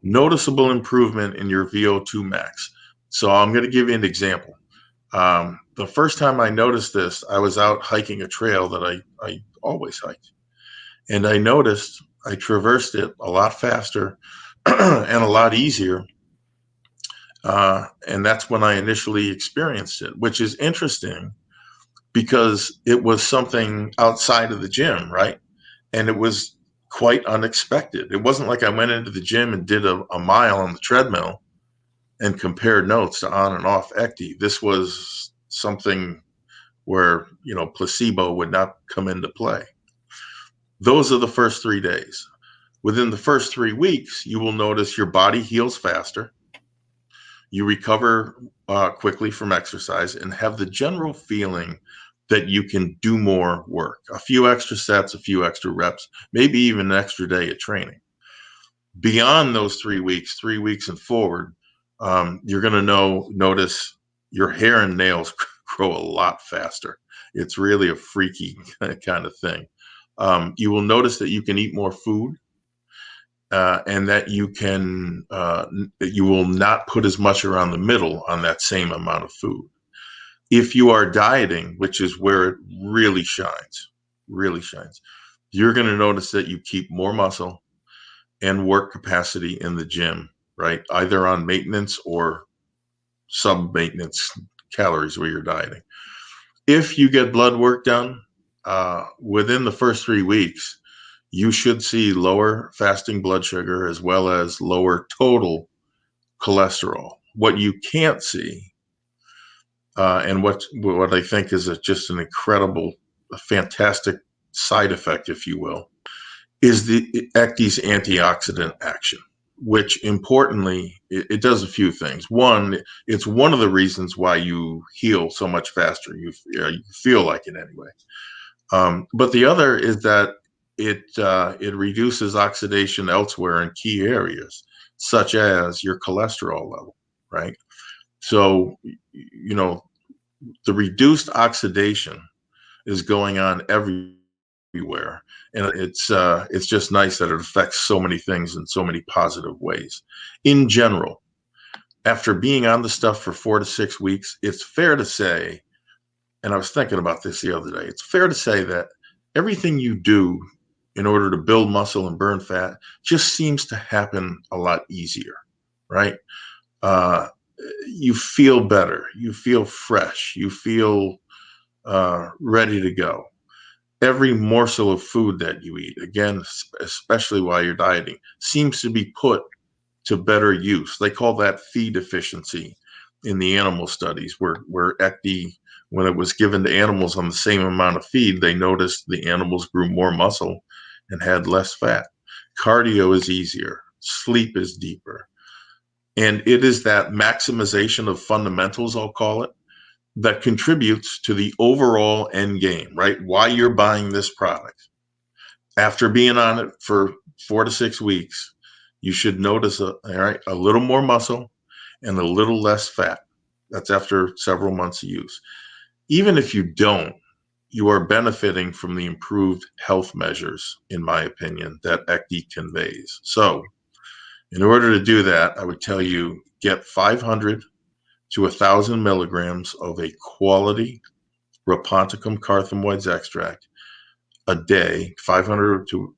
[SPEAKER 3] noticeable improvement in your VO2 max. So I'm going to give you an example. The first time I noticed this, I was out hiking a trail that I always hiked. And I noticed I traversed it a lot faster and a lot easier. And that's when I initially experienced it, which is interesting because it was something outside of the gym, right? And it was quite unexpected. It wasn't like I went into the gym and did a mile on the treadmill and compared notes to on and off Ecti. This was something where, placebo would not come into play. Those are the first 3 days. Within the first 3 weeks, you will notice your body heals faster. You recover quickly from exercise and have the general feeling that you can do more work, a few extra sets, a few extra reps, maybe even an extra day of training. Beyond those 3 weeks and forward, you're going to notice your hair and nails grow a lot faster. It's really a freaky kind of thing. You will notice that you can eat more food, and that you will not put as much around the middle on that same amount of food. If you are dieting, which is where it really shines, you're going to notice that you keep more muscle and work capacity in the gym, right? Either on maintenance or sub-maintenance calories where you're dieting. If you get blood work done, within the first 3 weeks, you should see lower fasting blood sugar as well as lower total cholesterol. What you can't see, and what I think is just an incredible, fantastic side effect, if you will, is the ecdy's antioxidant action, which importantly, it does a few things. One, it's one of the reasons why you heal so much faster. You feel like it anyway. But the other is that it reduces oxidation elsewhere in key areas, such as your cholesterol level, right? So, the reduced oxidation is going on everywhere, and it's just nice that it affects so many things in so many positive ways. In general, after being on the stuff for 4 to 6 weeks, it's fair to say, and I was thinking about this the other day, it's fair to say that everything you do in order to build muscle and burn fat just seems to happen a lot easier, right? You feel better, you feel fresh, you feel ready to go. Every morsel of food that you eat, again, especially while you're dieting, seems to be put to better use. They call that feed efficiency in the animal studies, where ecdy, when it was given to animals on the same amount of feed, they noticed the animals grew more muscle and had less fat. Cardio is easier, sleep is deeper. And it is that maximization of fundamentals, I'll call it, that contributes to the overall end game, right? Why you're buying this product. After being on it for 4 to 6 weeks, you should notice a little more muscle and a little less fat. That's after several months of use. Even if you don't, you are benefiting from the improved health measures, in my opinion, that ecdy conveys. So in order to do that, I would tell you, get 500 to 1,000 milligrams of a quality Raponticum carthamoids extract a day, 500 to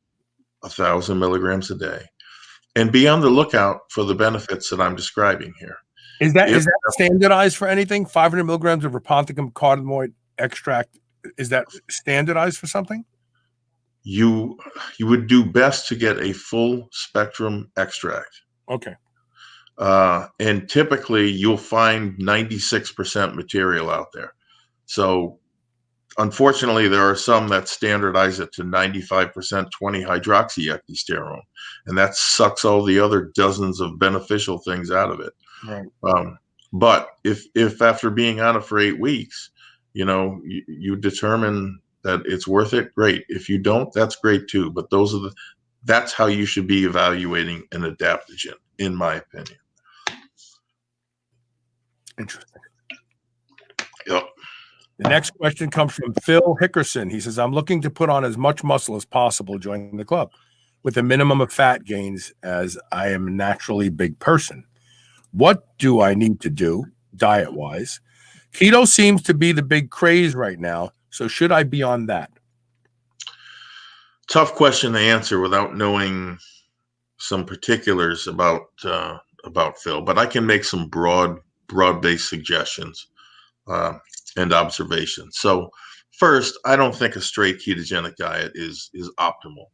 [SPEAKER 3] 1,000 milligrams a day, and be on the lookout for the benefits that I'm describing here.
[SPEAKER 2] Is that standardized for anything? 500 milligrams of Raponticum carthamoid extract, is that standardized for something?
[SPEAKER 3] You would do best to get a full spectrum extract.
[SPEAKER 2] Okay.
[SPEAKER 3] And typically you'll find 96% material out there. So unfortunately, there are some that standardize it to 95% 20-hydroxyecdysterone, and that sucks all the other dozens of beneficial things out of it.
[SPEAKER 2] Right.
[SPEAKER 3] But if after being on it for 8 weeks, you determine that it's worth it, great. If you don't, that's great too. But that's how you should be evaluating an adaptogen, in my opinion.
[SPEAKER 2] Interesting.
[SPEAKER 3] Yep.
[SPEAKER 2] The next question comes from Phil Hickerson. He says, I'm looking to put on as much muscle as possible joining the club with a minimum of fat gains, as I am a naturally big person. What do I need to do diet-wise? Keto seems to be the big craze right now, so should I be on that?
[SPEAKER 3] Tough question to answer without knowing some particulars about Phil, but I can make some broad-based suggestions and observations. So first, I don't think a straight ketogenic diet is optimal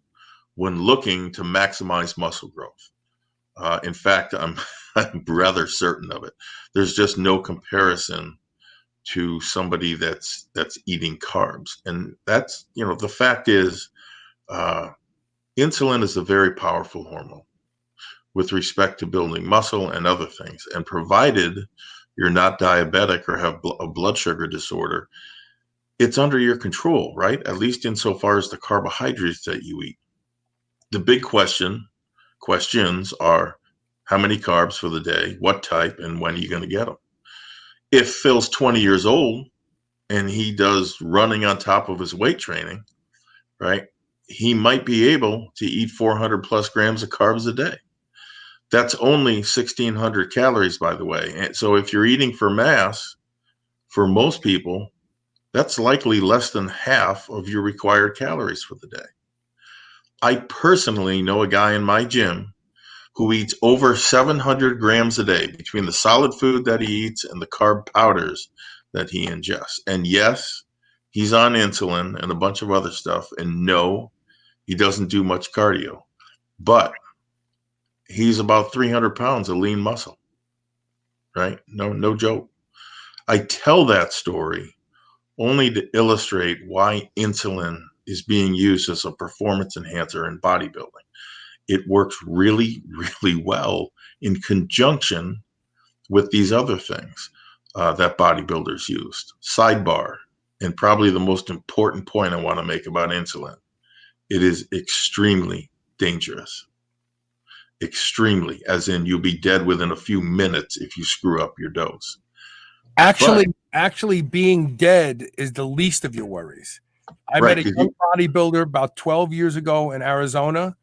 [SPEAKER 3] when looking to maximize muscle growth. In fact, I'm rather certain of it. There's just no comparison to somebody that's eating carbs. And that's, the fact is, insulin is a very powerful hormone with respect to building muscle and other things. And provided you're not diabetic or have a blood sugar disorder, it's under your control, right? At least insofar as the carbohydrates that you eat. The big questions are, how many carbs for the day, what type, and when are you going to get them? If Phil's 20 years old and he does running on top of his weight training, right? He might be able to eat 400 plus grams of carbs a day. That's only 1,600 calories, by the way. And so if you're eating for mass, for most people, that's likely less than half of your required calories for the day. I personally know a guy in my gym who eats over 700 grams a day between the solid food that he eats and the carb powders that he ingests. And yes, he's on insulin and a bunch of other stuff. And no, he doesn't do much cardio. But he's about 300 pounds of lean muscle, right? No joke. I tell that story only to illustrate why insulin is being used as a performance enhancer in bodybuilding. It works really, really well in conjunction with these other things that bodybuilders used. Sidebar, and probably the most important point I want to make about insulin, it is extremely dangerous. Extremely, as in you'll be dead within a few minutes if you screw up your dose.
[SPEAKER 2] Actually being dead is the least of your worries. I met a young bodybuilder about 12 years ago in Arizona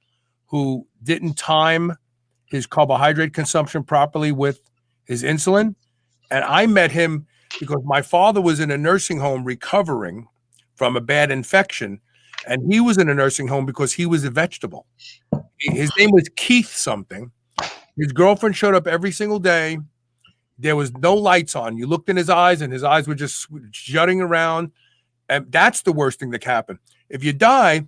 [SPEAKER 2] who didn't time his carbohydrate consumption properly with his insulin. And I met him because my father was in a nursing home recovering from a bad infection. And he was in a nursing home because he was a vegetable. His name was Keith something. His girlfriend showed up every single day. There was no lights on. You looked in his eyes and his eyes were just jutting around. And that's the worst thing that can happen. If you die,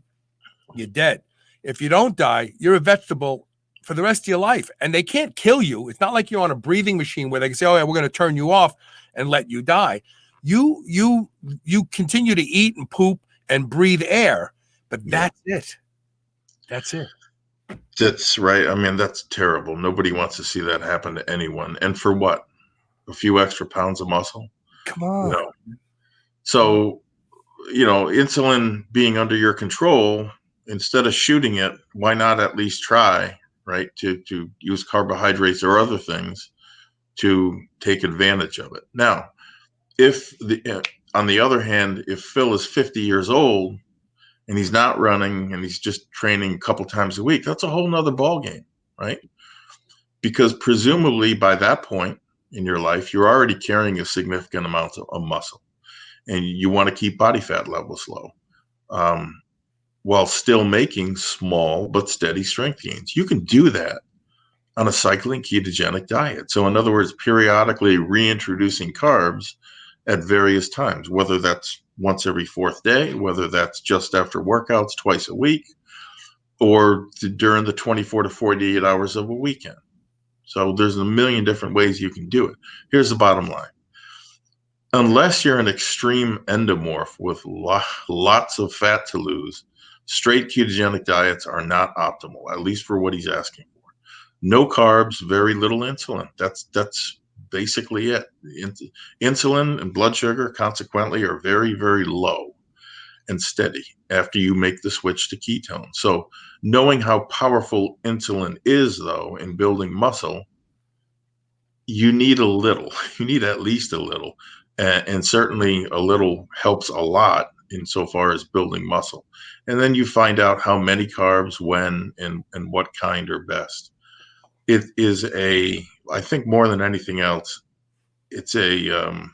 [SPEAKER 2] you're dead. If you don't die, you're a vegetable for the rest of your life. And they can't kill you. It's not like you're on a breathing machine where they can say, oh, yeah, we're going to turn you off and let you die. You continue to eat and poop and breathe air, but that's it. That's it.
[SPEAKER 3] That's right. I mean, that's terrible. Nobody wants to see that happen to anyone. And for what? A few extra pounds of muscle?
[SPEAKER 2] Come on.
[SPEAKER 3] No. So, insulin being under your control, instead of shooting it, why not at least try, right, to use carbohydrates or other things to take advantage of it. Now, on the other hand, if Phil is 50 years old and he's not running and he's just training a couple times a week, that's a whole nother ballgame, right? Because presumably by that point in your life, you're already carrying a significant amount of muscle and you want to keep body fat levels low while still making small but steady strength gains. You can do that on a cycling ketogenic diet. So in other words, periodically reintroducing carbs at various times, whether that's once every fourth day, whether that's just after workouts twice a week, or during the 24 to 48 hours of a weekend. So there's a million different ways you can do it. Here's the bottom line. Unless you're an extreme endomorph with lots of fat to lose, straight ketogenic diets are not optimal, at least for what he's asking for. No carbs, very little insulin. That's basically it. Insulin and blood sugar, consequently, are very, very low and steady after you make the switch to ketones. So knowing how powerful insulin is, though, in building muscle, you need a little. You need at least a little. And certainly a little helps a lot insofar as building muscle. And then you find out how many carbs, when, and what kind are best. It is I think more than anything else, it's an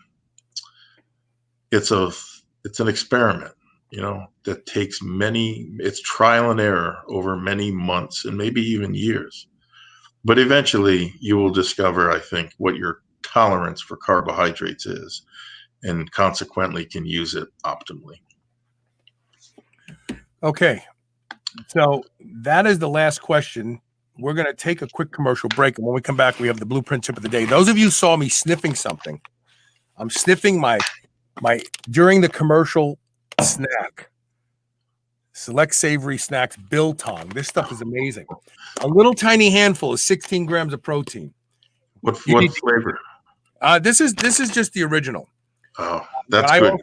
[SPEAKER 3] experiment, that takes it's trial and error over many months and maybe even years. But eventually you will discover, I think, what your tolerance for carbohydrates is, and consequently can use it optimally.
[SPEAKER 2] Okay. So that is the last question. We're going to take a quick commercial break. And when we come back, we have the BluePrint tip of the day. Those of you saw me sniffing something. I'm sniffing my during the commercial snack. Select Savory Snacks Biltong. This stuff is amazing. A little tiny handful is 16 grams of protein.
[SPEAKER 3] What flavor?
[SPEAKER 2] This is just the original.
[SPEAKER 3] Oh, that's good.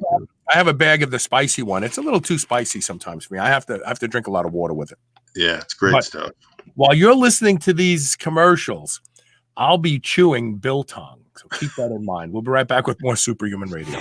[SPEAKER 2] I have a bag of the spicy one. It's a little too spicy sometimes for me. I have to drink a lot of water with it.
[SPEAKER 3] Yeah, it's great stuff.
[SPEAKER 2] While you're listening to these commercials, I'll be chewing Biltong. So keep that in mind. We'll be right back with more Superhuman Radio.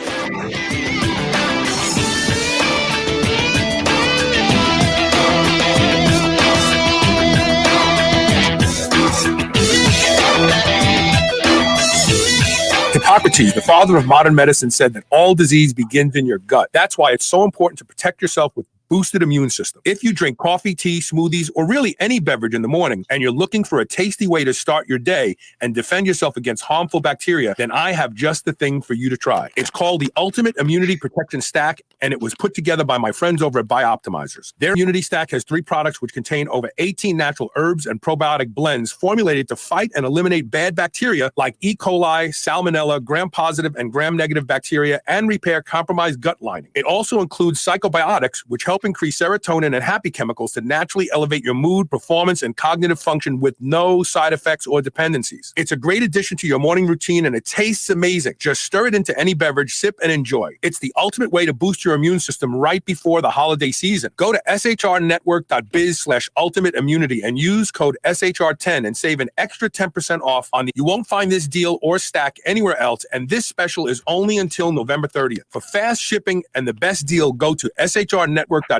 [SPEAKER 2] Hippocrates, the father of modern medicine, said that all disease begins in your gut. That's why it's so important to protect yourself with boosted immune system. If you drink coffee, tea, smoothies, or really any beverage in the morning, and you're looking for a tasty way to start your day and defend yourself against harmful bacteria, then I have just the thing for you to try. It's called the Ultimate Immunity Protection Stack, and it was put together by my friends over at Bioptimizers. Their immunity stack has 3 products which contain over 18 natural herbs and probiotic blends formulated to fight and eliminate bad bacteria like E. coli, salmonella, gram-positive and gram-negative bacteria, and repair compromised gut lining. It also includes psychobiotics, which help increase serotonin and happy chemicals to naturally elevate your mood, performance, and cognitive function with no side effects or dependencies. It's a great addition to your morning routine, and it tastes amazing. Just stir it into any beverage, sip, and enjoy. It's the ultimate way to boost your immune system right before the holiday season. Go to shrnetwork.biz/ultimate immunity and use code SHR10 and save an extra 10% off on the. You won't find this deal or stack anywhere else, and this special is only until November 30th. For fast shipping and the best deal, go to shrnetwork.biz/ultimate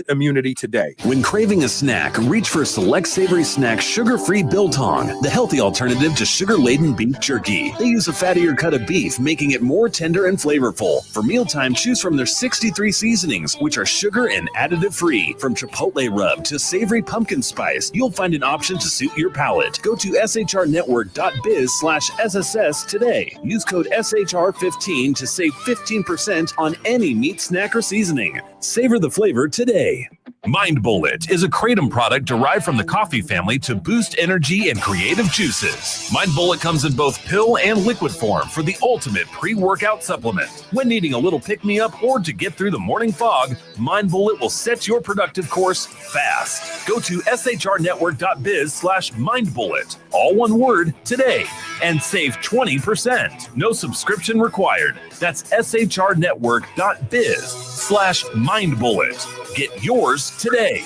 [SPEAKER 2] immunity today.
[SPEAKER 4] When craving a snack, reach for Select Savory Snack Sugar-Free Biltong, the healthy alternative to sugar-laden beef jerky. They use a fattier cut of beef, making it more tender and flavorful. For mealtime, choose from their 63 seasonings, which are sugar and additive-free. From chipotle rub to savory pumpkin spice, you'll find an option to suit your palate. Go to shrnetwork.biz/SSS today. Use code SHR15 to save 15% on any meat snack or seasoning. Savor the flavor today. Mind Bullet is a kratom product derived from the coffee family to boost energy and creative juices. Mind Bullet comes in both pill and liquid form for the ultimate pre-workout supplement. When needing a little pick-me-up or to get through the morning fog, Mind Bullet will set your productive course fast. Go to shrnetwork.biz/mindbullet, all one word, today, and save 20%. No subscription required. That's shrnetwork.biz/mindbullet. Get yours today.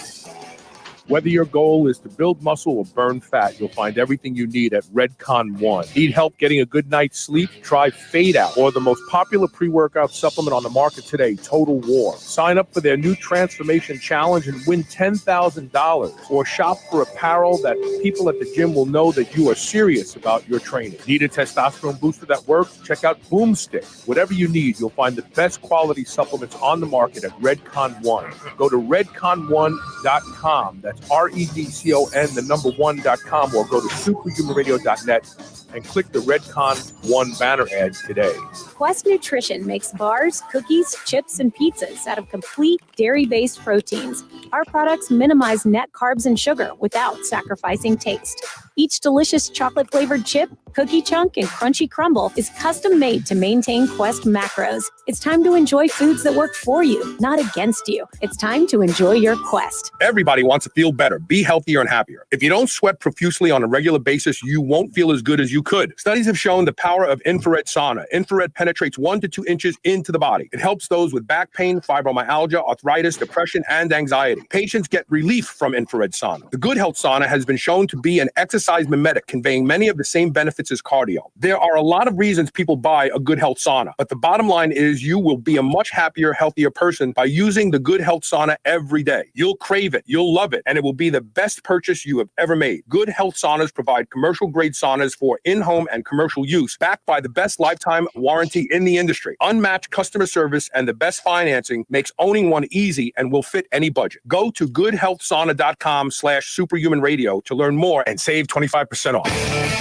[SPEAKER 2] Whether your goal is to build muscle or burn fat, you'll find everything you need at Redcon One. Need help getting a good night's sleep? Try Fade Out, or the most popular pre-workout supplement on the market today, Total War. Sign up for their new Transformation Challenge and win $10,000, or shop for apparel that people at the gym will know that you are serious about your training. Need a testosterone booster that works? Check out Boomstick. Whatever you need, you'll find the best quality supplements on the market at Redcon One. Go to redcon1.com. That's REDCON1.com, or go to superhumanradio.net and click the Redcon One banner ad today.
[SPEAKER 5] Quest Nutrition makes bars, cookies, chips, and pizzas out of complete dairy-based proteins. Our products minimize net carbs and sugar without sacrificing taste. Each delicious chocolate-flavored chip, cookie chunk, and crunchy crumble is custom-made to maintain Quest macros. It's time to enjoy foods that work for you, not against you. It's time to enjoy your Quest.
[SPEAKER 2] Everybody wants to feel better, be healthier, and happier. If you don't sweat profusely on a regular basis, you won't feel as good as you could. Studies have shown the power of infrared sauna. Infrared penetrates 1 to 2 inches into the body. It helps those with back pain, fibromyalgia, arthritis, depression, and anxiety. Patients get relief from infrared sauna. The Good Health Sauna has been shown to be an exercise mimetic, conveying many of the same benefits as cardio. There are a lot of reasons people buy a Good Health Sauna, but the bottom line is you will be a much happier, healthier person by using the Good Health Sauna every day. You'll crave it, you'll love it, and it will be the best purchase you have ever made. Good Health Saunas provide commercial-grade saunas for in-home and commercial use, backed by the best lifetime warranty in the industry. Unmatched customer service and the best financing makes owning one easy and will fit any budget. Go to goodhealthsauna.com/superhumanradio to learn more and save 25% off.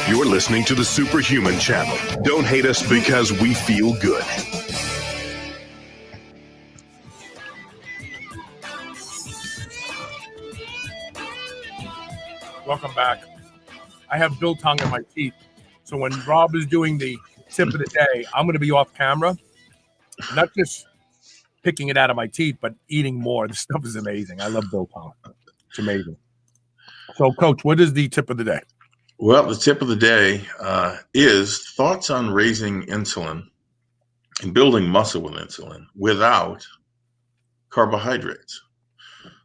[SPEAKER 1] You're listening to the Superhuman Channel. Don't hate us because we feel good.
[SPEAKER 2] Welcome back. I have biltong in my teeth, so when Rob is doing the tip of the day, I'm going to be off camera, not just picking it out of my teeth, but eating more. This stuff is amazing. I love biltong. It's amazing. So, Coach, what is the tip of the day?
[SPEAKER 3] Well, the tip of the day is thoughts on raising insulin and building muscle with insulin without carbohydrates.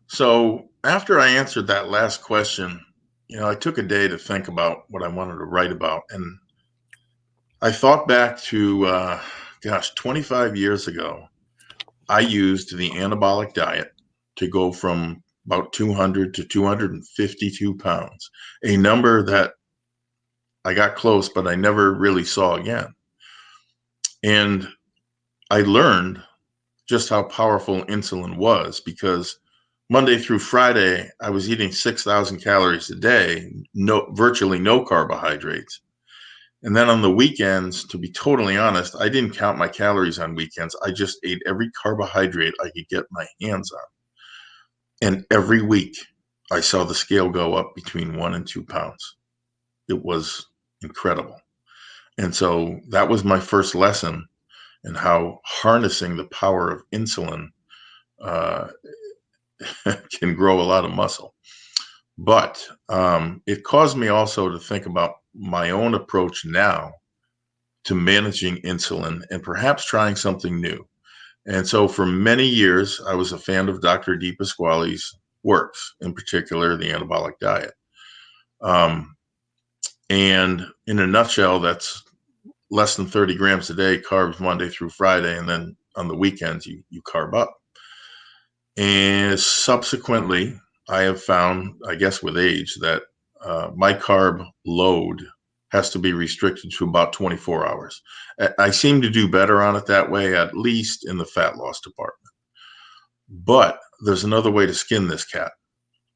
[SPEAKER 3] So after I answered that last question, I took a day to think about what I wanted to write about. And I thought back to, 25 years ago. I used the anabolic diet to go from about 200 to 252 pounds, a number that I got close, but I never really saw again. And I learned just how powerful insulin was, because Monday through Friday, I was eating 6,000 calories a day, virtually no carbohydrates. And then on the weekends, to be totally honest, I didn't count my calories on weekends. I just ate every carbohydrate I could get my hands on. And every week, I saw the scale go up between 1 and 2 pounds. It was incredible. And so that was my first lesson in how harnessing the power of insulin can grow a lot of muscle. But it caused me also to think about my own approach now to managing insulin and perhaps trying something new. And so for many years, I was a fan of Dr. DePasquale's works, in particular, the anabolic diet. And in a nutshell, that's less than 30 grams a day, carbs Monday through Friday, and then on the weekends, you carb up. And subsequently, I have found, I guess with age, that my carb load has to be restricted to about 24 hours. I seem to do better on it that way, at least in the fat loss department. But there's another way to skin this cat,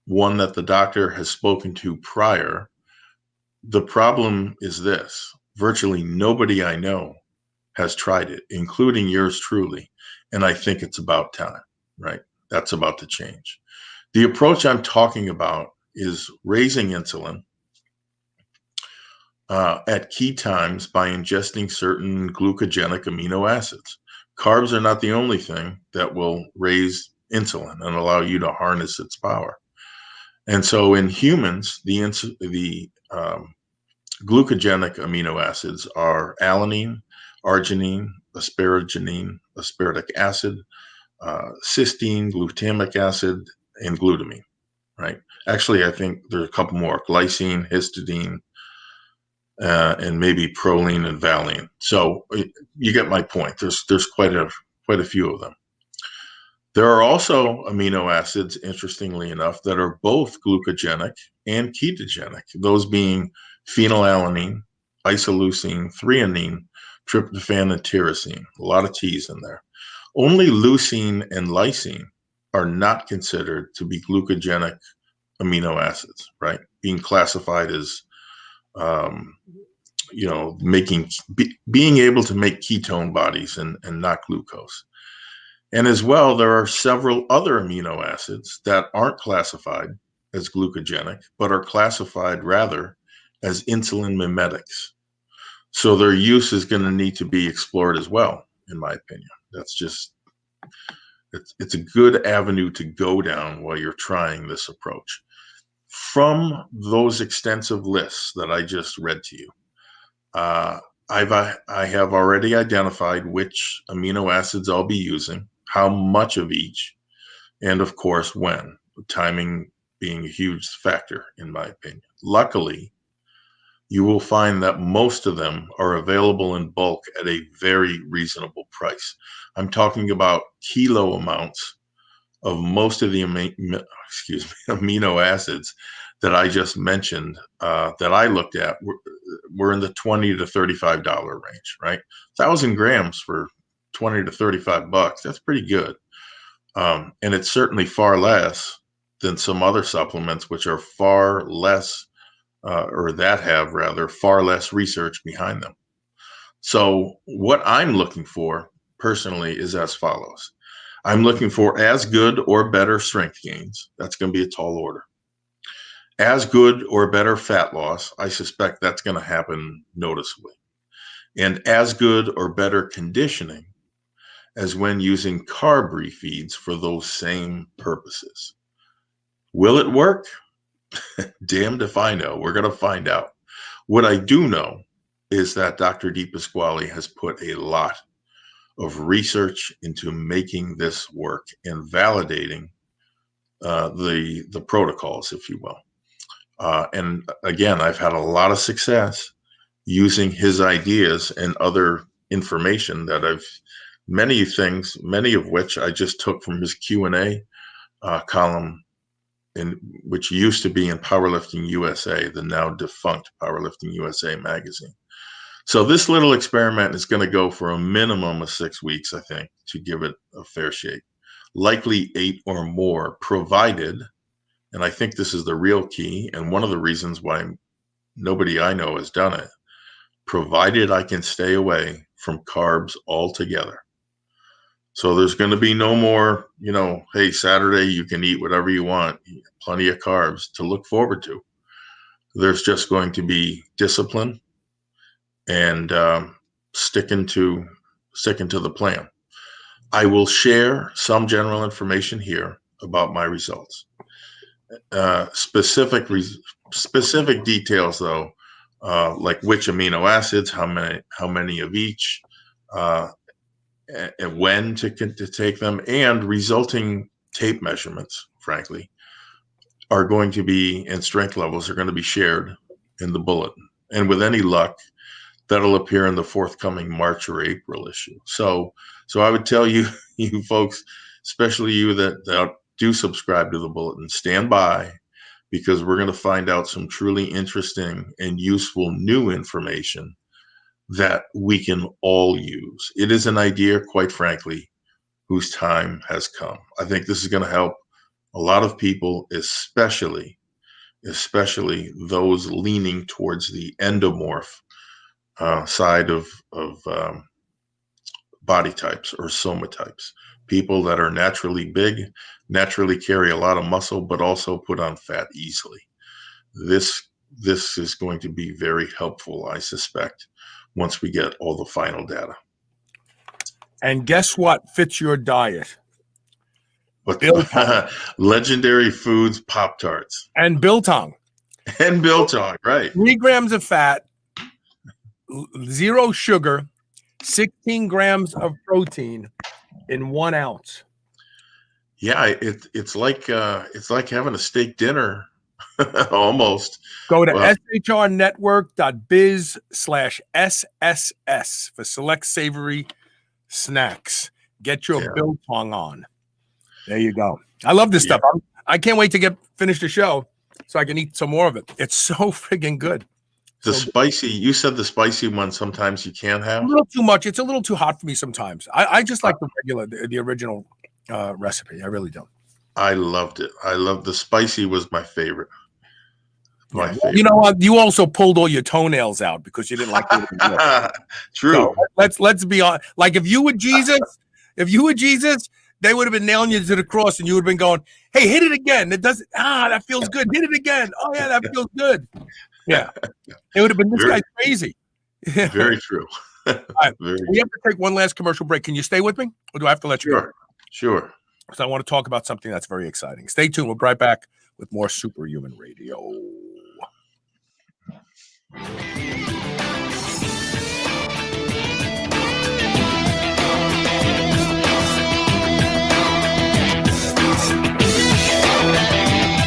[SPEAKER 3] one that the doctor has spoken to prior. The problem is this: virtually nobody I know has tried it, including yours truly. And I think it's about time, right? That's about to change. The approach I'm talking about is raising insulin at key times by ingesting certain glucogenic amino acids. Carbs are not the only thing that will raise insulin and allow you to harness its power. And so in humans, the glucogenic amino acids are alanine, arginine, aspartic acid, cysteine, glutamic acid, and glutamine, right? Actually, I think there's a couple more: glycine, histidine, and maybe proline and valine. So you get my point. There's quite a few of them. There are also amino acids, interestingly enough, that are both glucogenic and ketogenic, those being phenylalanine, isoleucine, threonine, tryptophan, and tyrosine. A lot of T's in there. Only leucine and lysine are not considered to be glucogenic amino acids, right? Being classified as, being able to make ketone bodies and not glucose. And as well, there are several other amino acids that aren't classified as glucogenic, but are classified rather as insulin mimetics. So their use is going to need to be explored as well, in my opinion. That's just, it's a good avenue to go down while you're trying this approach. From those extensive lists that I just read to you, I have already identified which amino acids I'll be using, how much of each, and of course when, timing being a huge factor in my opinion. Luckily, you will find that most of them are available in bulk at a very reasonable price. I'm talking about kilo amounts of most of the amino acids that I just mentioned, that I looked at were in the $20 to $35 range, right? 1,000 grams for $20 to $35. That's pretty good. And it's certainly far less than some other supplements, which are far less, far less research behind them. So what I'm looking for personally is as follows. I'm looking for as good or better strength gains. That's going to be a tall order. As good or better fat loss. I suspect that's going to happen noticeably. And as good or better conditioning as when using carb refeeds for those same purposes. Will it work? Damned if I know. We're going to find out. What I do know is that Dr. DePasquale has put a lot of research into making this work and validating the protocols, if you will. And again, I've had a lot of success using his ideas and other information that many of which I just took from his Q&A column, which used to be in Powerlifting USA, the now defunct Powerlifting USA magazine. So this little experiment is going to go for a minimum of 6 weeks, I think, to give it a fair shake. Likely 8 or more, provided, and I think this is the real key, and one of the reasons why nobody I know has done it, provided I can stay away from carbs altogether. So there's going to be no more, hey, Saturday you can eat whatever you want, plenty of carbs to look forward to. There's just going to be discipline and sticking to the plan. I will share some general information here about my results. Specific details, though, like which amino acids, how many of each, and when to take them, and resulting tape measurements, frankly, are going to be, and strength levels are going to be shared in the bulletin. And with any luck, that'll appear in the forthcoming March or April issue. So I would tell you folks, especially you that do subscribe to the bulletin, stand by, because we're going to find out some truly interesting and useful new information that we can all use. It is an idea, quite frankly, whose time has come. I think this is going to help a lot of people, especially those leaning towards the endomorph side of body types or soma types. People that are naturally big, naturally carry a lot of muscle, but also put on fat easily. This is going to be very helpful, I suspect, once we get all the final data.
[SPEAKER 2] And guess what fits your diet?
[SPEAKER 3] But Legendary Foods Pop-Tarts.
[SPEAKER 2] And biltong.
[SPEAKER 3] And biltong, right.
[SPEAKER 2] 3 grams of fat, 0 sugar, 16 grams of protein in 1 ounce.
[SPEAKER 3] Yeah, it's like having a steak dinner, almost.
[SPEAKER 2] Go to shrnetwork.biz/SSS for select savory snacks. Get your biltong on. There you go. I love this stuff. I can't wait to finish the show so I can eat some more of it. It's so friggin' good.
[SPEAKER 3] You said the spicy one sometimes you can't have?
[SPEAKER 2] A little too much. It's a little too hot for me sometimes. I just like the original recipe. I really don't.
[SPEAKER 3] I loved it. The spicy was my favorite. Favorite.
[SPEAKER 2] You know what? You also pulled all your toenails out because you didn't like it.
[SPEAKER 3] True.
[SPEAKER 2] So let's be honest. Like if you were Jesus, they would have been nailing you to the cross and you would have been going, hey, hit it again. It doesn't, that feels good. Hit it again. Oh yeah, that feels good. Yeah. It would have been, this guy's crazy.
[SPEAKER 3] Very true.
[SPEAKER 2] All right. We have to take one last commercial break. Can you stay with me? Or do I have to let you go?
[SPEAKER 3] Sure.
[SPEAKER 2] Because I want to talk about something that's very exciting. Stay tuned. We'll be right back with more Superhuman Radio.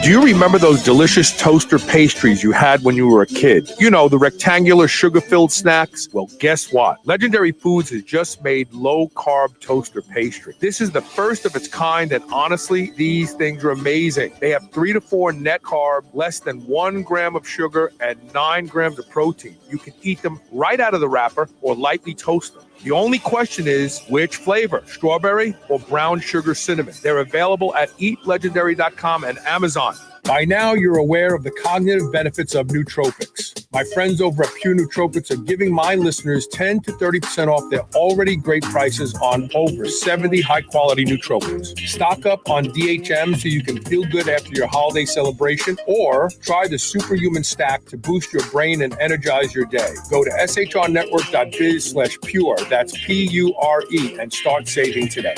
[SPEAKER 2] Do you remember those delicious toaster pastries you had when you were a kid? You know, the rectangular sugar-filled snacks? Well, guess what? Legendary Foods has just made low-carb toaster pastry. This is the first of its kind, and honestly, these things are amazing. They have 3 to 4 net carb, less than 1 gram of sugar, and 9 grams of protein. You can eat them right out of the wrapper or lightly toast them. The only question is, which flavor, strawberry or brown sugar cinnamon? They're available at eatlegendary.com and Amazon. By now, you're aware of the cognitive benefits of nootropics. My friends over at Pure Nootropics are giving my listeners 10 to 30% off their already great prices on over 70 high-quality nootropics. Stock up on DHM so you can feel good after your holiday celebration, or try the Superhuman Stack to boost your brain and energize your day. Go to shrnetwork.biz/pure, that's PURE, and start saving today.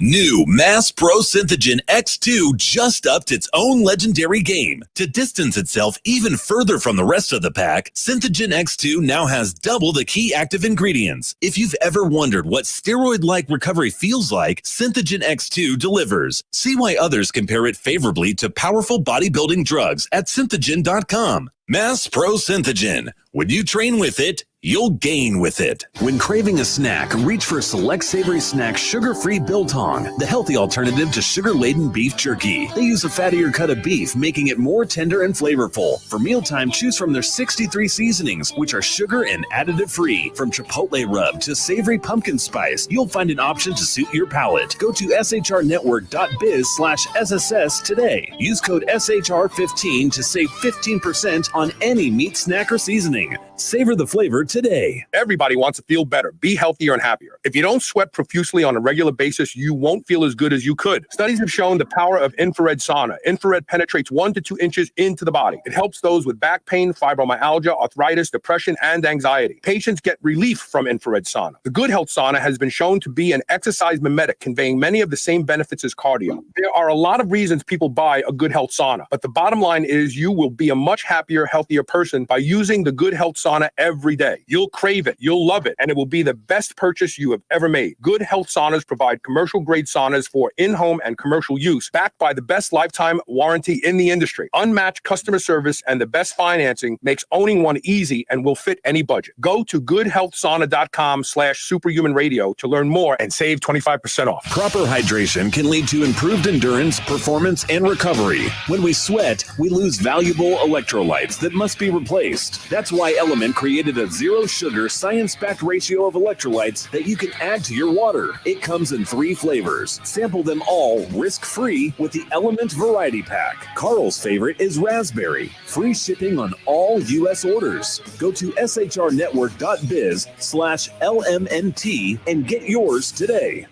[SPEAKER 4] New Mass Pro Synthogen X2 just upped its own legendary game. To distance itself even further from the rest of the pack, Synthogen X2 now has double the key active ingredients. If you've ever wondered what steroid-like recovery feels like, Synthogen X2 delivers. See why others compare it favorably to powerful bodybuilding drugs at synthogen.com. Mass Pro Synthogen. When you train with it, you'll gain with it. When craving a snack, reach for Select Savory Snack Sugar-Free Biltong, the healthy alternative to sugar-laden beef jerky. They use a fattier cut of beef, making it more tender and flavorful. For mealtime, choose from their 63 seasonings, which are sugar and additive-free. From chipotle rub to savory pumpkin spice, you'll find an option to suit your palate. Go to shrnetwork.biz/SSS today. Use code SHR15 to save 15% on any meat snack or seasoning. Savor the flavor today.
[SPEAKER 2] Everybody wants to feel better, be healthier and happier. If you don't sweat profusely on a regular basis, you won't feel as good as you could. Studies have shown the power of infrared sauna. Infrared penetrates 1 to 2 inches into the body. It helps those with back pain, fibromyalgia, arthritis, depression, and anxiety. Patients get relief from infrared sauna. The Good Health Sauna has been shown to be an exercise mimetic, conveying many of the same benefits as cardio. There are a lot of reasons people buy a Good Health Sauna, but the bottom line is you will be a much happier, healthier person by using the Good Health Sauna every day. You'll crave it, you'll love it, and it will be the best purchase you have ever made. Good Health Saunas provide commercial-grade saunas for in-home and commercial use, backed by the best lifetime warranty in the industry. Unmatched customer service and the best financing makes owning one easy and will fit any budget. Go to goodhealthsauna.com/superhumanradio to learn more and save 25% off.
[SPEAKER 4] Proper hydration can lead to improved endurance, performance, and recovery. When we sweat, we lose valuable electrolytes that must be replaced. That's why Element created a zero-sugar, science-backed ratio of electrolytes that you can add to your water. It comes in 3 flavors. Sample them all risk-free with the Element Variety Pack. Carl's favorite is raspberry. Free shipping on all U.S. orders. Go to shrnetwork.biz/LMNT and get yours today.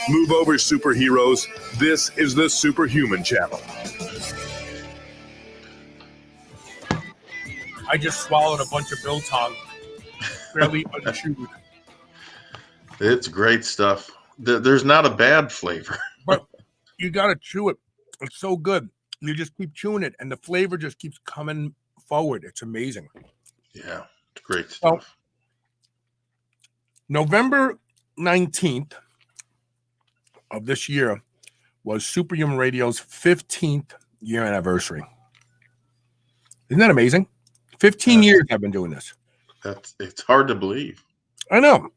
[SPEAKER 1] Move over, superheroes. This is the Superhuman Channel.
[SPEAKER 2] I just swallowed a bunch of biltong, fairly unchewed.
[SPEAKER 3] It's great stuff. There's not a bad flavor.
[SPEAKER 2] But you got to chew it. It's so good. You just keep chewing it, and the flavor just keeps coming forward. It's amazing.
[SPEAKER 3] Yeah, it's great stuff.
[SPEAKER 2] So, November 19th of this year was Superhuman Radio's 15th year anniversary. Isn't that amazing? 15 years I've been doing this.
[SPEAKER 3] It's hard to believe.
[SPEAKER 2] I know.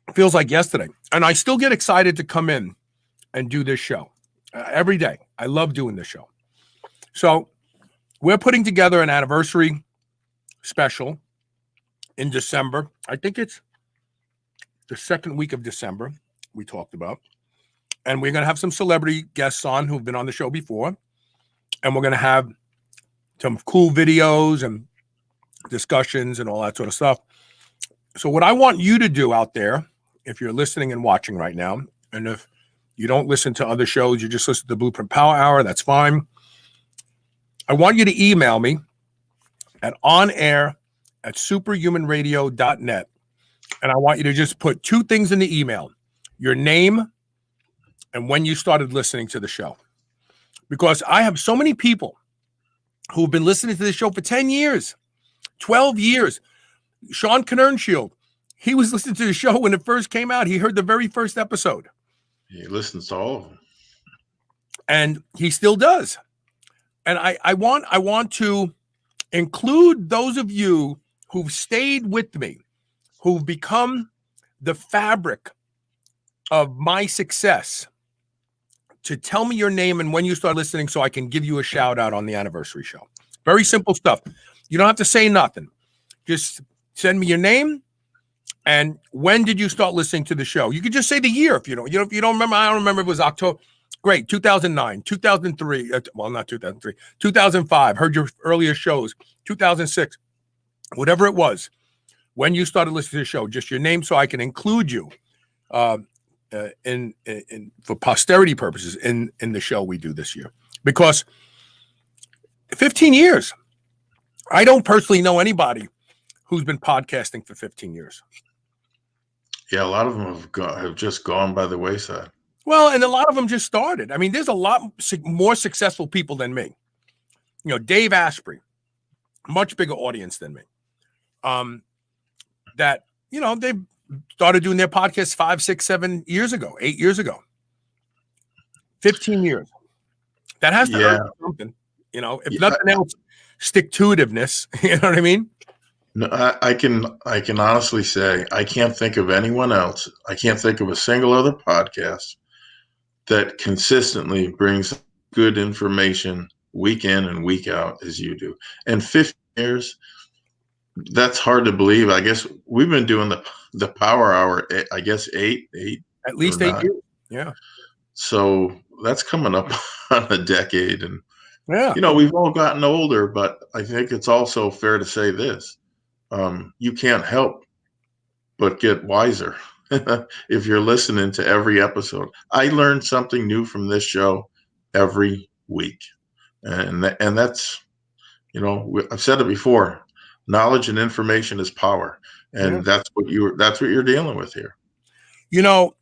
[SPEAKER 2] It feels like yesterday. And I still get excited to come in and do this show every day. I love doing this show. So we're putting together an anniversary special in December. I think it's the second week of December we talked about. And we're going to have some celebrity guests on who've been on the show before. And we're going to have some cool videos and discussions and all that sort of stuff. So what I want you to do out there, if you're listening and watching right now, and if you don't listen to other shows, you just listen to the BluePrint Power Hour, that's fine. I want you to email me at onair@superhumanradio.net. And I want you to just put 2 things in the email: your name and when you started listening to the show. Because I have so many people who've been listening to this show for 10 years, 12 years. Sean Kernenshield, he was listening to the show when it first came out. He heard the very first episode.
[SPEAKER 3] He listens to all of them.
[SPEAKER 2] And he still does. And I want to include those of you who've stayed with me, who've become the fabric of my success, to tell me your name and when you start listening so I can give you a shout out on the anniversary show. Very simple stuff. You don't have to say nothing. Just send me your name and when did you start listening to the show. You could just say the year if you don't. If you don't remember, I don't remember. It was October. Great. 2009, 2003. Well, not 2003. 2005. Heard your earlier shows. 2006. Whatever it was. When you started listening to the show, just your name so I can include you in for posterity purposes in the show we do this year. Because 15 years. I don't personally know anybody who's been podcasting for 15 years.
[SPEAKER 3] Yeah, a lot of them have just gone by the wayside.
[SPEAKER 2] Well, and a lot of them just started. I mean, there's a lot more successful people than me. You know, Dave Asprey, much bigger audience than me. That, you know, they started doing their podcast 5, 6, 7 years ago, 8 years ago, 15 years. That has to earn something, you know, if nothing else, stick-to-itiveness. You know what I mean?
[SPEAKER 3] No, I can honestly say I can't think of anyone else. I can't think of a single other podcast that consistently brings good information week in and week out as you do. And 15 years, that's hard to believe. I guess we've been doing the Power Hour, I guess eight
[SPEAKER 2] at least 8 years. Yeah.
[SPEAKER 3] So that's coming up on a decade. And,
[SPEAKER 2] yeah,
[SPEAKER 3] you know, we've all gotten older, but I think it's also fair to say this. You can't help but get wiser if you're listening to every episode. I learned something new from this show every week. And that's, you know, I've said it before, knowledge and information is power. And that's what you're dealing with here.
[SPEAKER 2] You know,